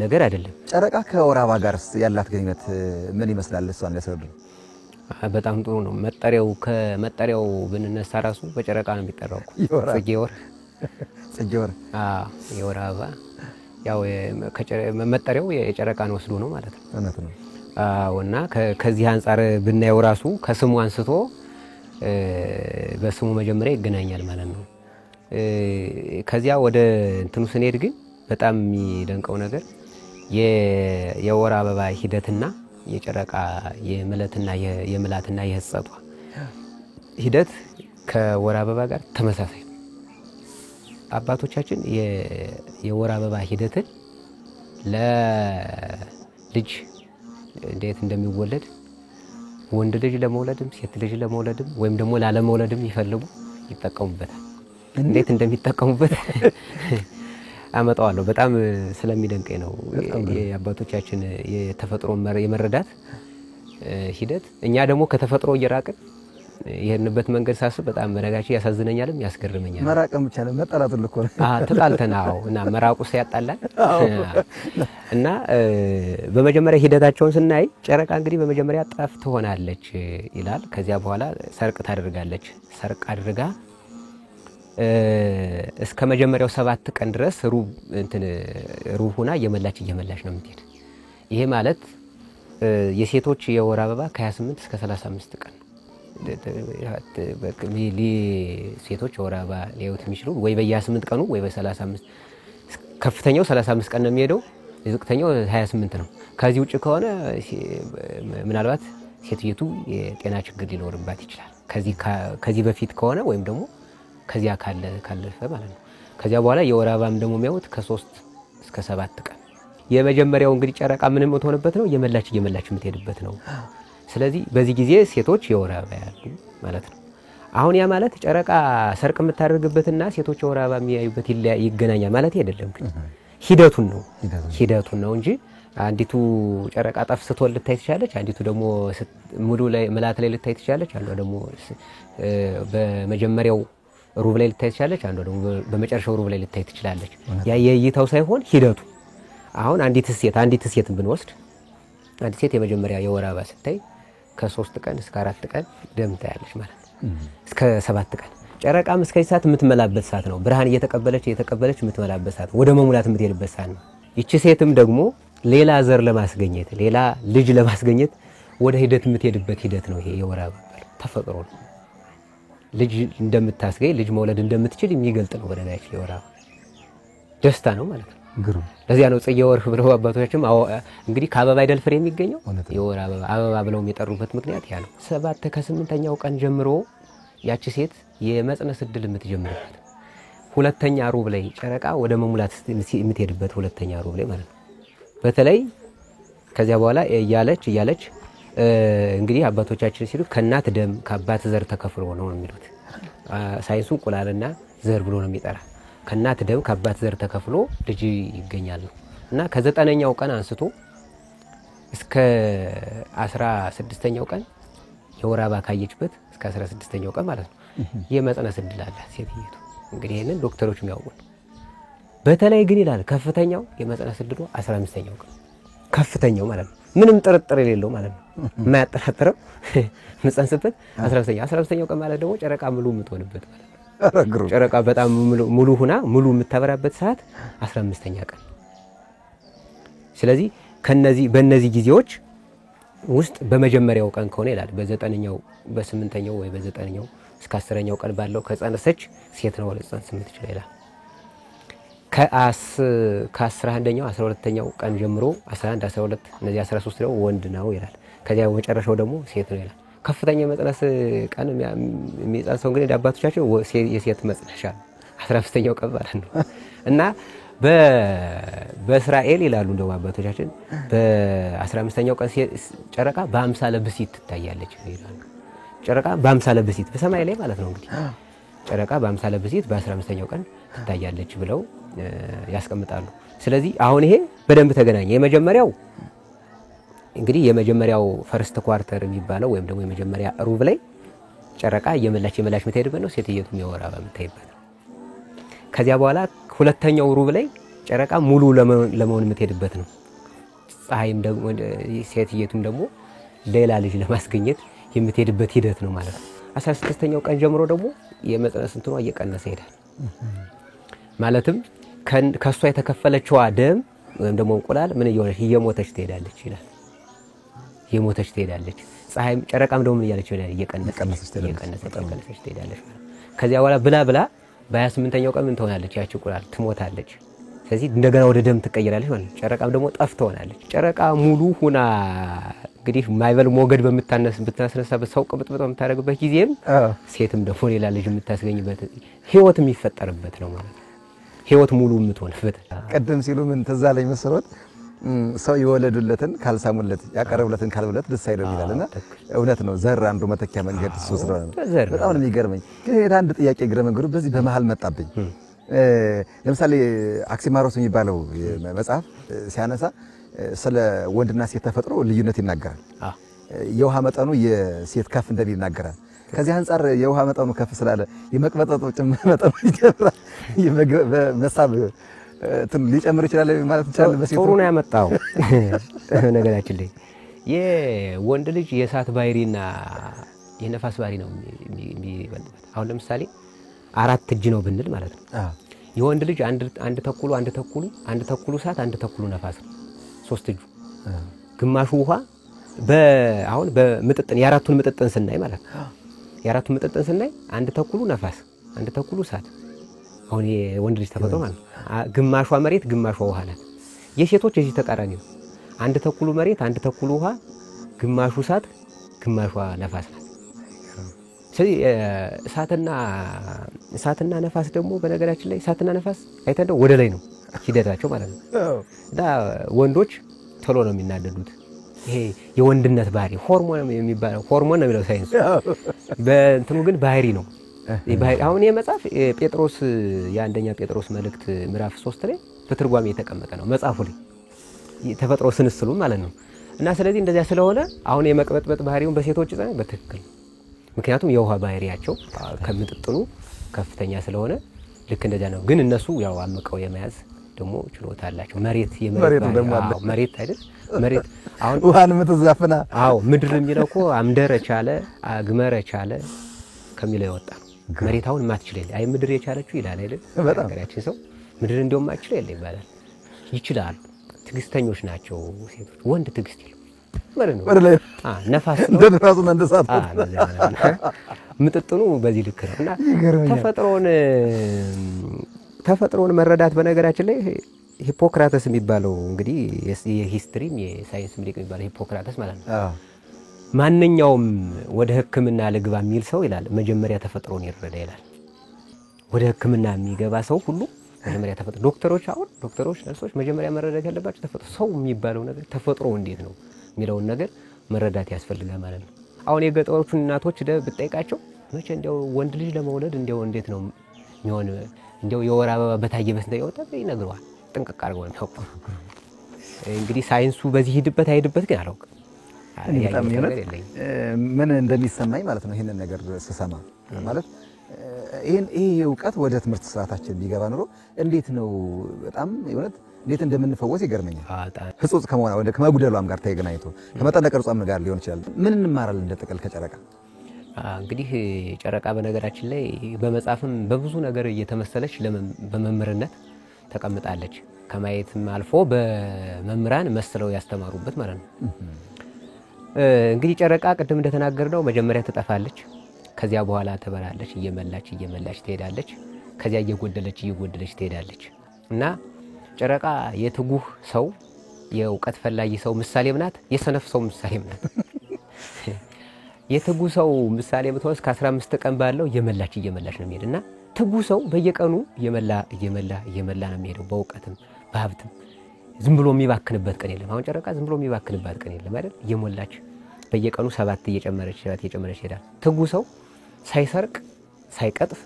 ነገር አይደለም። ጨረቃ ከወር አበባ ጋር ያላት ግንኙነት ምን ይመስላል? እሷን ያስረዱ። በጣም ጥሩ ነው። ከመጠሪያው ብንነሳ ራሱ በጨረቃ ነው የሚጠራው። ጽጌ ወር የወር አበባ ያው መጠሪያው የጨረቃን ወስዶ ነው ማለት ነው። እውነት ነው። እና ከዚህ አንፃር ብናየው ራሱ ከስሙ አንስቶ በስሙ መጀመሪያ ይገናኛል ማለት ነው። ከዚያ ወደ እንትኑ ስንሄድ ግን በጣም የሚደንቀው ነገር የወር አበባ ሂደትና የጨረቃ የምላትና የህጸቷ ሂደት ከወር አበባ ጋር ተመሳሳይ ነው። አባቶቻችን የወር አበባ ሂደትን ለልጅ እንዴት እንደሚወለድ ወንድ ልጅ ለመውለድም ሴት ልጅ ለመውለድም ወይም ደግሞ ላለመውለድም ይፈልጉ ይጠቀሙበታል። እንዴት እንደሚጠቀሙበት አመጣዋለሁ። በጣም ስለሚደንቀኝ ነው የአባቶቻችን የተፈጥሮ የመረዳት ሂደት። እኛ ደግሞ ከተፈጥሮ እየራቅን ይሄንበት መንገድ ሳስብ በጣም መረጋጋት ያሳዝነኛልም ያስገርመኛል። መራቅም ብቻ ነው መጣላቱ ልኮ ነው። ተጣልተናው እና መራቁ ሲያጣላል እና በመጀመሪያ ሂደታቸውን ስናይ ጨረቃ እንግዲህ በመጀመሪያ ጠፍ ትሆናለች ይላል። ከዚያ በኋላ ሰርቅ ታደርጋለች። ሰርቅ አድርጋ እስከ መጀመሪያው 7 ቀን ድረስ ሩብ ሆና እየመላች ነው የምትሄድ። ይሄ ማለት የሴቶች የወር አበባ ከ28 እስከ 35 ቀን ሴቶች የወር አበባ ሊያዩት የሚችሉ ወይ በየ28 ቀኑ ወይ በ35 ከፍተኛው 35 ቀን ነው የሚሄደው፣ ዝቅተኛው 28 ነው። ከዚህ ውጭ ከሆነ ምናልባት ሴትየቱ የጤና ችግር ሊኖርባት ይችላል። ከዚህ በፊት ከሆነ ወይም ደግሞ ከዚያ ካለፈ ማለት ነው። ከዚያ በኋላ የወር አበባም ደግሞ የሚያዩት ከ3 እስከ 7 ቀን። የመጀመሪያው እንግዲህ ጨረቃ ምንም የምትሆንበት ነው እየመላች የምትሄድበት ነው። ስለዚህ በዚህ ጊዜ ሴቶች የወር አበባ ያሉ ማለት ነው። አሁን ያ ማለት ጨረቃ ሰርቅ የምታደርግበትና ሴቶች የወር አበባ የሚያዩበት ይገናኛል ማለት አይደለም። ሂደቱን ነው እንጂ አንዲቱ ጨረቃ ጠፍ ስትወልድ ልታይ ትችላለች፣ አንዲቱ ደግሞ ሙሉ ላይ ምላት ላይ ልታይ ትችላለች፣ አንዷ ደግሞ በመጀመሪያው ሩብ ላይ ልታይ ትችላለች፣ አንዷ ደግሞ በመጨረሻው ሩብ ላይ ልታይ ትችላለች። ያ የእይታው ሳይሆን ሂደቱ። አሁን አንዲት ሴትን ብንወስድ አንዲት ሴት የመጀመሪያ የወር አበባ ስታይ ከ3 ቀን እስከ 4 ቀን ደም ታያለች ማለት ነው፣ እስከ 7 ቀን። ጨረቃም እስከ ሰዓት የምትመላበት ሰዓት ነው። ብርሃን እየተቀበለች የምትመላበት ሰዓት፣ ወደ መሙላት የምትሄድበት ሰዓት ነው። ይቺ ሴትም ደግሞ ሌላ ዘር ለማስገኘት ሌላ ልጅ ለማስገኘት ወደ ሂደት የምትሄድበት ሂደት ነው። ይሄ የወር አበባ ተፈጥሮ ነው። ልጅ እንደምታስገኝ ልጅ መውለድ እንደምትችል የሚገልጥ ነው። ወደዳች የወር አበባ ደስታ ነው ማለት ነው። ግሩም ለዚያ ነው ጽጌ ወር ብለው አባቶቻችን እንግዲህ ከአበባ አይደል ፍሬ የሚገኘው የወር አበባ ብለው የሚጠሩበት ምክንያት ያ ነው። 7 ከ8ኛው ቀን ጀምሮ ያቺ ሴት የመጽነስ ዕድል የምትጀምርበት ሁለተኛ ሩብ ላይ ጨረቃ ወደ መሙላት የምትሄድበት ሁለተኛ ሩብ ላይ ማለት ነው። በተለይ ከዚያ በኋላ እያለች እንግዲህ አባቶቻችን ሲሉ ከእናት ደም ከአባት ዘር ተከፍሎ ነው የሚሉት። ሳይንሱ እንቁላልና ዘር ብሎ ነው የሚጠራ። ከእናት ደም ከአባት ዘር ተከፍሎ ልጅ ይገኛል ነው እና ከ9ኛው ቀን አንስቶ እስከ 16ኛው ቀን የወር አበባ ካየችበት እስከ 16ኛው ቀን ማለት ነው የመጽነስ ዕድል አለ ሴትየቱ። እንግዲህ ይሄንን ዶክተሮች የሚያውቁት። በተለይ ግን ይላል ከፍተኛው የመጽነስ ዕድሉ 15ኛው ቀን ከፍተኛው ማለት ነው። ምንም ጥርጥር የሌለው ማለት ነው። የማያጠራጥረው መጽነስበት 15ኛው ቀን ማለት ደግሞ ጨረቃ ሙሉ የምትሆንበት ማለት ነው። ጨረቃ በጣም ሙሉ ሆና ሙሉ የምታበራበት ሰዓት 15ኛ ቀን። ስለዚህ በእነዚህ ጊዜዎች ውስጥ በመጀመሪያው ቀን ከሆነ ይላል በ9ኛው በ8ኛው ወይ በ9ኛው እስከ 10ኛው ቀን ባለው ከጸነሰች ሴት ነው ለጸንስ የምትችል ይላል። ከ11ኛው 12ኛው ቀን ጀምሮ 11 12 እነዚህ 13 ነው ወንድ ነው ይላል። ከዚያ መጨረሻው ደግሞ ሴት ነው ይላል። ከፍተኛ መጽነስ ቀን የሚጸንሰው እንግዲህ አባቶቻችን የሴት መጽነሻ 15ኛው ቀን ማለት ነው እና በእስራኤል ይላሉ እንደው አባቶቻችን በ15ኛው ቀን ጨረቃ በአምሳለ ብሲት ትታያለች ይላሉ። ጨረቃ በአምሳለ ብሲት በሰማይ ላይ ማለት ነው እንግዲህ ጨረቃ በአምሳለ ብሲት በ15ኛው ቀን ትታያለች ብለው ያስቀምጣሉ። ስለዚህ አሁን ይሄ በደንብ ተገናኘ። የመጀመሪያው ፈርስት ኳርተር የሚባለው ወይም ደግሞ የመጀመሪያ ሩብ ላይ ጨረቃ የመላች የምትሄድበት ነው። ሴትየቱም የወር አበባ የምታይበት ነው። ከዚያ በኋላ ሁለተኛው ሩብ ላይ ጨረቃ ሙሉ ለመሆን የምትሄድበት ነው። ፀሐይም ደግሞ ሴትየቱም ደግሞ ሌላ ልጅ ለማስገኘት የምትሄድበት ሂደት ነው ማለት ነው። 16ኛው ቀን ጀምሮ ደግሞ የመጽነስ እንትኗ እየቀነሰ ይሄዳል። ማለትም ከሷ የተከፈለችው ደም ወይም ደግሞ እንቁላል ምን እየሞተች ትሄዳለች ይላል። እየሞተች ትሄዳለች። ፀሐይም ጨረቃም ደግሞ ምን እያለች ይሄዳል እየቀነሰች ትሄዳለች። ከዚያ በኋላ ብላ በ28ኛው ቀን ምን ትሆናለች? ያቺ እንቁላል ትሞታለች። ስለዚህ እንደገና ወደ ደም ትቀየራለች ማለት ነው። ጨረቃም ደግሞ ጠፍ ትሆናለች። ጨረቃ ሙሉ ሁና እንግዲህ ማይበል ሞገድ በምታስነሳበት ሰው ቅብጥብጥ በምታደርግበት ጊዜም ሴትም ደግሞ ሌላ ልጅ የምታስገኝበት ህይወት የሚፈጠርበት ነው ማለት ነው። ህይወት ሙሉ የምትሆንበት ቀደም ሲሉ ምን ተዛ ላይ መሰረት ሰው የወለዱለትን ካልሳሙለት ያቀረቡለትን ካልብለት ደስ አይልም ይላልና እውነት ነው። ዘር አንዱ መተኪያ መንገድ እሱ ስለሆነ በጣም ነው የሚገርመኝ። ግን አንድ ጥያቄ ግረ መንገዱ በዚህ በመሃል መጣብኝ። ለምሳሌ አክሲማሮስ የሚባለው መጽሐፍ ሲያነሳ ስለ ወንድና ሴት ተፈጥሮ ልዩነት ይናገራል። የውሃ መጠኑ የሴት ከፍ እንደሚል ይናገራል። ከዚህ አንፃር የውሃ መጠኑ ከፍ ስላለ የመቅበጠጡ ጭምር መጠኑ ይጨምራል። በመሳብ ሊጨምር ይችላል ማለት ይችላል። በሴት ጥሩ ነው ያመጣው ነገራችን ላይ የወንድ ልጅ የእሳት ባህሪና የነፋስ ባህሪ ነው የሚበልጥበት። አሁን ለምሳሌ 4 እጅ ነው ብንል ማለት ነው። የወንድ ልጅ አንድ ተኩሉ እሳት አንድ ተኩሉ ነፋስ ነው። 3 እጁ ግማሹ ውሃ አሁን በምጥጥን የአራቱን ምጥጥን ስናይ ማለት ነው። የአራቱን ምጥጥን ስናይ አንድ ተኩሉ ነፋስ አንድ ተኩሉ እሳት። አሁን የወንድ ልጅ ተፈጥሮ ማለት ነው። ግማሿ መሬት ግማሿ ውሃ ናት። የሴቶች የዚህ ተቃራኒ ነው። አንድ ተኩሉ መሬት አንድ ተኩሉ ውሃ፣ ግማሹ እሳት ግማሿ ነፋስ ናት። ስለዚህ እሳትና ነፋስ ደግሞ በነገራችን ላይ እሳትና ነፋስ አይተንደው ወደ ላይ ነው ሂደታቸው ማለት ነው። እና ወንዶች ቶሎ ነው የሚናደዱት። ይሄ የወንድነት ባህሪ ሆርሞን ነው የሚለው ሳይንስ። በእንትኑ ግን ባህሪ ነው። አሁን የመጽሐፍ ጴጥሮስ የአንደኛ ጴጥሮስ መልእክት ምዕራፍ 3 ላይ በትርጓሜ የተቀመጠ ነው መጽሐፉ ላይ ተፈጥሮ ስንስሉ ማለት ነው። እና ስለዚህ እንደዚያ ስለሆነ አሁን የመቅበጥበጥ ባህሪውን በሴቶች ጻይ በትክክል ምክንያቱም የውሃ ባህሪያቸው ከምጥጥኑ ከፍተኛ ስለሆነ ልክ እንደዛ ነው። ግን እነሱ ያው አመቀው የመያዝ ደግሞ ችሎታ አላቸው። መሬት መሬት አይደል? መሬት አሁን ውሃን ምትዛፍና ምድር የሚለው እኮ አምደረ ቻለ አግመረ ቻለ ከሚለው የወጣ ነው። መሬት አሁን ማትችል የለ አይ ምድር የቻለችው ይላል አይደል? ነገራችን ሰው ምድር እንደውም ማትችል የለ ይባላል። ይችላል። ትግስተኞች ናቸው ሴቶች። ወንድ ትግስት ይሉ ማለት ነው። ነፋስ ነው እንደራሱ መንደሳት ምጥጥኑ በዚህ ልክ ነውና ተፈጥሮን መረዳት በነገራችን ላይ ሂፖክራተስ የሚባለው እንግዲህ የሂስትሪም የሳይንስም ሊቅ የሚባለው ሂፖክራተስ ማለት ነው። ማንኛውም ወደ ሕክምና ልግባ የሚል ሰው ይላል መጀመሪያ ተፈጥሮን ይረዳ ይላል። ወደ ሕክምና የሚገባ ሰው ሁሉ መጀመሪያ ተፈጥሮ ዶክተሮች ነርሶች መጀመሪያ መረዳት ያለባቸው ተፈጥሮ ሰው የሚባለው ነገር ተፈጥሮ እንዴት ነው የሚለውን ነገር መረዳት ያስፈልጋል ማለት ነው። አሁን የገጠሮቹን እናቶች ብትጠይቃቸው መቼ እንደው ወንድ ልጅ ለመውለድ እንደው እንዴት ነው የሚሆን እንደው የወር አበባ በታየ በስንት ያወጣ ይነግረዋል። ጥንቅቅ አድርገው ነው የሚያውቁ። እንግዲህ ሳይንሱ በዚህ ሂድበት አይሄድበት ግን አላውቅም። ምን እንደሚሰማኝ ማለት ነው ይሄንን ነገር ስሰማ ማለት ይሄ እውቀት ወደ ትምህርት ስርዓታችን ቢገባ ኑሮ እንዴት ነው በጣም የእውነት እንዴት እንደምንፈወስ ይገርመኛል። ህጹጽ ከመሆን ወደ ከመጉደሏም ጋር ተገናኝቶ ከመጠነ ቅርጿም ጋር ሊሆን ይችላል። ምን እንማራለን እንደ ጥቅል ከጨረቃ? እንግዲህ ጨረቃ በነገራችን ላይ በመጻፍም በብዙ ነገር እየተመሰለች በመምህርነት ተቀምጣለች። ከማየትም አልፎ በመምህራን መስለው ያስተማሩበት ማለት ነው። እንግዲህ ጨረቃ ቅድም እንደተናገርነው መጀመሪያ ትጠፋለች። ከዚያ በኋላ ትበራለች። እየመላች ትሄዳለች። ከዚያ እየጎደለች ትሄዳለች እና ጨረቃ የትጉህ ሰው የእውቀት ፈላጊ ሰው ምሳሌም ናት። የሰነፍ ሰው ምሳሌም ናት። የትጉህ ሰው ምሳሌ ብትወስድ ከ15 ቀን ባለው እየመላች ነው የሚሄድ እና ትጉህ ሰው በየቀኑ እየመላ ነው የሚሄደው። በእውቀትም በሀብትም ዝም ብሎ የሚባክንበት ቀን የለም። አሁን ጨረቃ ዝም ብሎ የሚባክንበት ቀን የለም አይደል? እየሞላች በየቀኑ 7 እየጨመረች ይሄዳል። ትጉህ ሰው ሳይሰርቅ ሳይቀጥፍ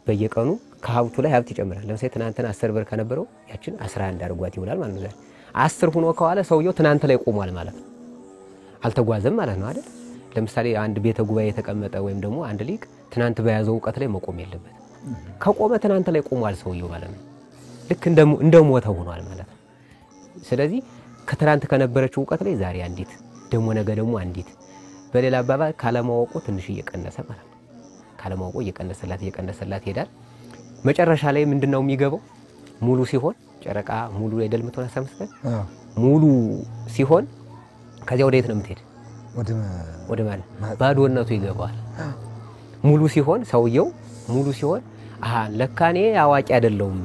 በየቀኑ ከሀብቱ ላይ ሀብት ይጨምራል። ለምሳሌ ትናንትና 10 ብር ከነበረው ያችን 11 አድርጓት ይውላል ማለት ነው። 10 ሆኖ ከዋለ ሰውየው ትናንት ላይ ቆሟል ማለት ነው። አልተጓዘም ማለት ነው አይደል? ለምሳሌ አንድ ቤተ ጉባኤ የተቀመጠ ወይም ደግሞ አንድ ሊቅ ትናንት በያዘው እውቀት ላይ መቆም የለበትም። ከቆመ ትናንት ላይ ቆሟል ሰውየው ማለት ነው። ልክ እንደሞተ ሆኗል ማለት ነው። ስለዚህ ከትናንት ከነበረችው እውቀት ላይ ዛሬ አንዲት ደግሞ ነገ ደግሞ አንዲት፣ በሌላ አባባል ካለማወቁ ትንሽ እየቀነሰ ማለት ነው። ካለማወቁ እየቀነሰላት ይሄዳል። መጨረሻ ላይ ምንድነው የሚገባው? ሙሉ ሲሆን ጨረቃ ሙሉ አይደል ምትሆን አሳምስተን ሙሉ ሲሆን ከዚያ ወደ የት ነው የምትሄድ? ወደ ማለት ባዶነቱ ይገባዋል። ሙሉ ሲሆን ሰውየው ሙሉ ሲሆን ለካኔ አዋቂ አይደለሁም።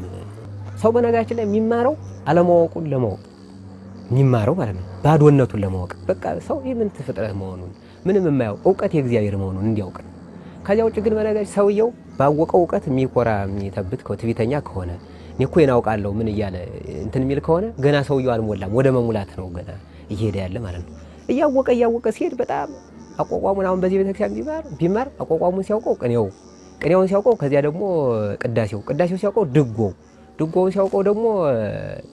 ሰው በነገራችን ላይ የሚማረው አለማወቁን ለማወቅ የሚማረው ማለት ነው። ባዶነቱን ለማወቅ በቃ ሰው ምን ፍጥረት መሆኑን ምንም የማያውቅ እውቀት የእግዚአብሔር መሆኑን እንዲያውቅ ነው። ከዚያ ውጭ ግን በነገራችን ሰውየው ባወቀው እውቀት የሚኮራ የሚተብት ትዕቢተኛ ከሆነ እኔ እኮ አውቃለሁ ምን እያለ እንትን የሚል ከሆነ ገና ሰውየው አልሞላም፣ ወደ መሙላት ነው ገና እየሄደ ያለ ማለት ነው። እያወቀ ሲሄድ በጣም አቋቋሙን አሁን በዚህ ቤተክርስቲያን ቢማር አቋቋሙን ሲያውቀው ቅኔውን ሲያውቀው ከዚያ ደግሞ ቅዳሴው ሲያውቀው ድጎውን ሲያውቀው ደግሞ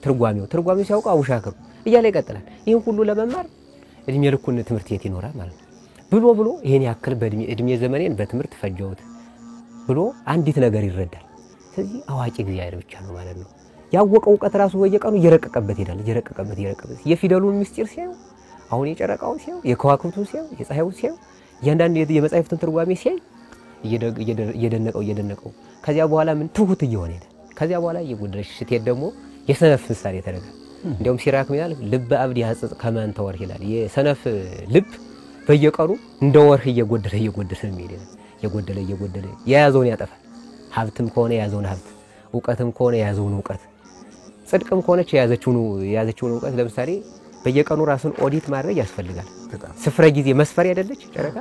ትርጓሜው ሲያውቀው አውሻክሩ እያለ ይቀጥላል። ይህን ሁሉ ለመማር እድሜ ልኩን ትምህርት ቤት ይኖራል ማለት ነው። ብሎ ይሄን ያክል በእድሜ ዘመኔን በትምህርት ፈጀሁት ብሎ አንዲት ነገር ይረዳል። ስለዚህ አዋቂ እግዚአብሔር ብቻ ነው ማለት ነው። ያወቀው እውቀት ራሱ በየቀኑ እየረቀቀበት ይሄዳል። የፊደሉን ምስጢር ሲያዩ አሁን የጨረቃውን ሲያዩ የከዋክብቱን ሲያዩ የፀሐዩን ሲያዩ እያንዳንዱ የመጻሕፍትን ትርጓሜ ሲያይ እየደነቀው ከዚያ በኋላ ምን ትሁት እየሆነ ይሄዳል። ከዚያ በኋላ እየጎደለች ስትሄድ ደግሞ የሰነፍ ምሳሌ ተደረገ። እንዲያውም ሲራክ ይላል ልበ አብድ ያጽጽ ከመን ተወርህ ይላል። የሰነፍ ልብ በየቀኑ እንደ ወርህ እየጎደለ የሚሄድ እየጎደለ የያዘውን ያጠፋል። ሀብትም ከሆነ የያዘውን ሀብት፣ እውቀትም ከሆነ የያዘውን እውቀት፣ ጽድቅም ከሆነች የያዘችውን እውቀት። ለምሳሌ በየቀኑ ራስን ኦዲት ማድረግ ያስፈልጋል። ስፍረ ጊዜ መስፈሪያ አይደለች ጨረቃ?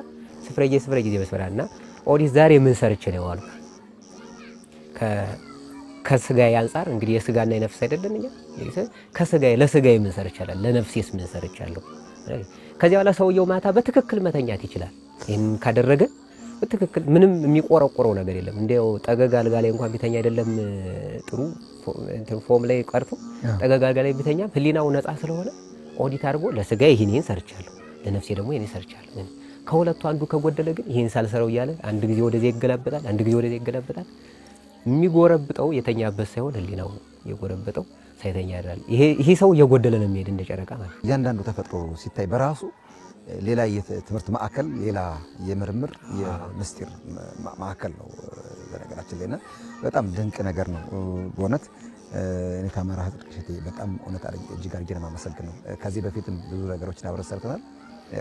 ስፍረ ጊዜ መስፈሪያ እና ኦዲት ዛሬ ምን ሰርቼ ነው ዋልኩ? ከስጋዬ አንፃር እንግዲህ የስጋና የነፍስ አይደለም እኛ ለስጋዬ ምን ሰርቻለሁ፣ ለነፍሴስ ምን ሰርቻለሁ? ከዚያ በኋላ ሰውየው ማታ በትክክል መተኛት ይችላል። ይሄን ካደረገ በትክክል ምንም የሚቆረቆረው ነገር የለም። እንደው ጠገግ አልጋ ላይ እንኳን ቢተኛ አይደለም ጥሩ ፎም ላይ ቀርቶ ጠገግ አልጋ ላይ ቢተኛ ህሊናው ነፃ ስለሆነ ኦዲት አድርጎ ለስጋዬ ይሄን ሰርቻለሁ፣ ለነፍሴ ደግሞ ይሄን ሰርቻለሁ። ከሁለቱ አንዱ ከጎደለ ግን ይሄን ሳልሰራው እያለ አንድ ጊዜ ወደዚህ ይገላበጣል። የሚጎረብጠው የተኛበት ሳይሆን ህሊናው የጎረበጠው ሳይተኛ ያድራል። ይሄ ሰው እየጎደለ ነው የሚሄድ እንደ ጨረቃ ማለት። እያንዳንዱ ተፈጥሮ ሲታይ በራሱ ሌላ የትምህርት ማዕከል፣ ሌላ የምርምር የምስጢር ማዕከል ነው በነገራችን ላይ እና በጣም ድንቅ ነገር ነው በእውነት። እኔ ታምራት እሸቴ በጣም እውነት እጅግ አድርጌ ነው የማመሰግነው። ከዚህ በፊትም ብዙ ነገሮችን አብረን ሰርተናል።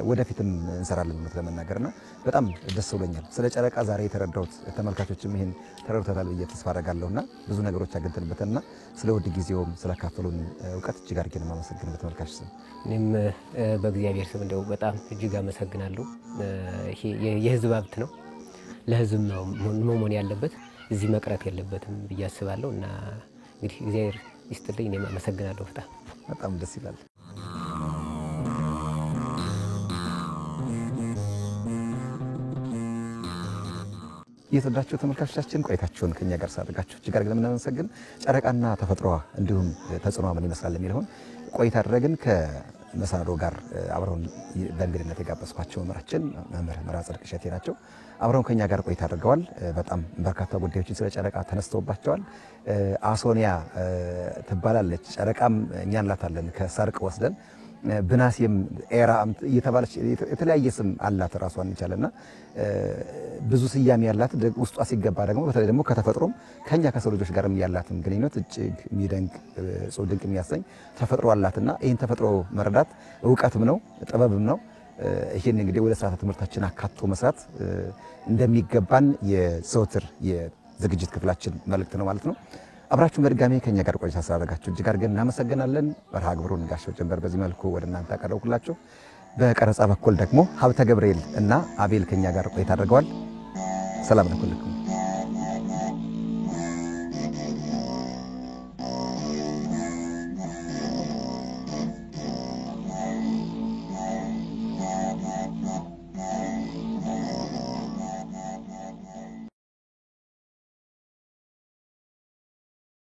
ወደፊትም እንሰራለን ማለት ለመናገርና በጣም ደስ ብሎኛል። ስለ ጨረቃ ዛሬ የተረዳሁት ተመልካቾችም ይሄን ተረድተውታል ብዬ ተስፋ አደርጋለሁና ብዙ ነገሮች አግኝተንበትና ስለ ውድ ጊዜውም ስላካፈሉን እውቀት እጅግ አድርጌ ነው የማመሰግነው በተመልካች ስም። እኔም በእግዚአብሔር ስም እንደው በጣም እጅግ አመሰግናለሁ። ይሄ የህዝብ ሀብት ነው፣ ለህዝብ ነው መሆን ያለበት፣ እዚህ መቅረት የለበትም ብዬ አስባለሁ እና እንግዲህ እግዚአብሔር ይስጥልኝ። እኔም አመሰግናለሁ። በጣም ደስ ይላል። የተወደዳችሁ ተመልካቾቻችን ቆይታችሁን ከኛ ጋር ሳደርጋችሁ እጅግ አድርገን የምናመሰግን ጨረቃና ተፈጥሮዋ እንዲሁም ተጽዕኖ ምን ይመስላል የሚለውን ቆይታ አድረግን ከመሰናዶ ጋር አብረውን በእንግድነት የጋበዝኳቸው መምህራችን መምህር መርሐ ጽድቅ እሸቴ ናቸው። አብረውን ከኛ ጋር ቆይታ አድርገዋል። በጣም በርካታ ጉዳዮችን ስለ ጨረቃ ተነስተውባቸዋል። አሶኒያ ትባላለች። ጨረቃም እኛ እንላታለን ከሰርቅ ወስደን ብናሲም ኤራ እየተባለች የተለያየ ስም አላት ራሷን ይቻለና ብዙ ስያሜ ያላት ውስጧ ሲገባ ደግሞ በተለይ ደግሞ ከተፈጥሮም ከኛ ከሰው ልጆች ጋርም ያላትን ግንኙነት እጅግ የሚደንቅ ጽው ድንቅ የሚያሰኝ ተፈጥሮ አላትና ይህን ተፈጥሮ መረዳት እውቀትም ነው ጥበብም ነው። ይህን እንግዲህ ወደ ስርዓተ ትምህርታችን አካቶ መስራት እንደሚገባን የዘወትር የዝግጅት ክፍላችን መልእክት ነው ማለት ነው። አብራችሁን በድጋሚ ከኛ ጋር ቆይታ ስላደረጋችሁ እጅግ አድርገን እናመሰግናለን። መርሃ ግብሩን ጋሻው ጀንበር በዚህ መልኩ ወደ እናንተ አቀረብኩላችሁ። በቀረጻ በኩል ደግሞ ሀብተ ገብርኤል እና አቤል ከኛ ጋር ቆይታ አድርገዋል። ሰላም ለኩልኩም።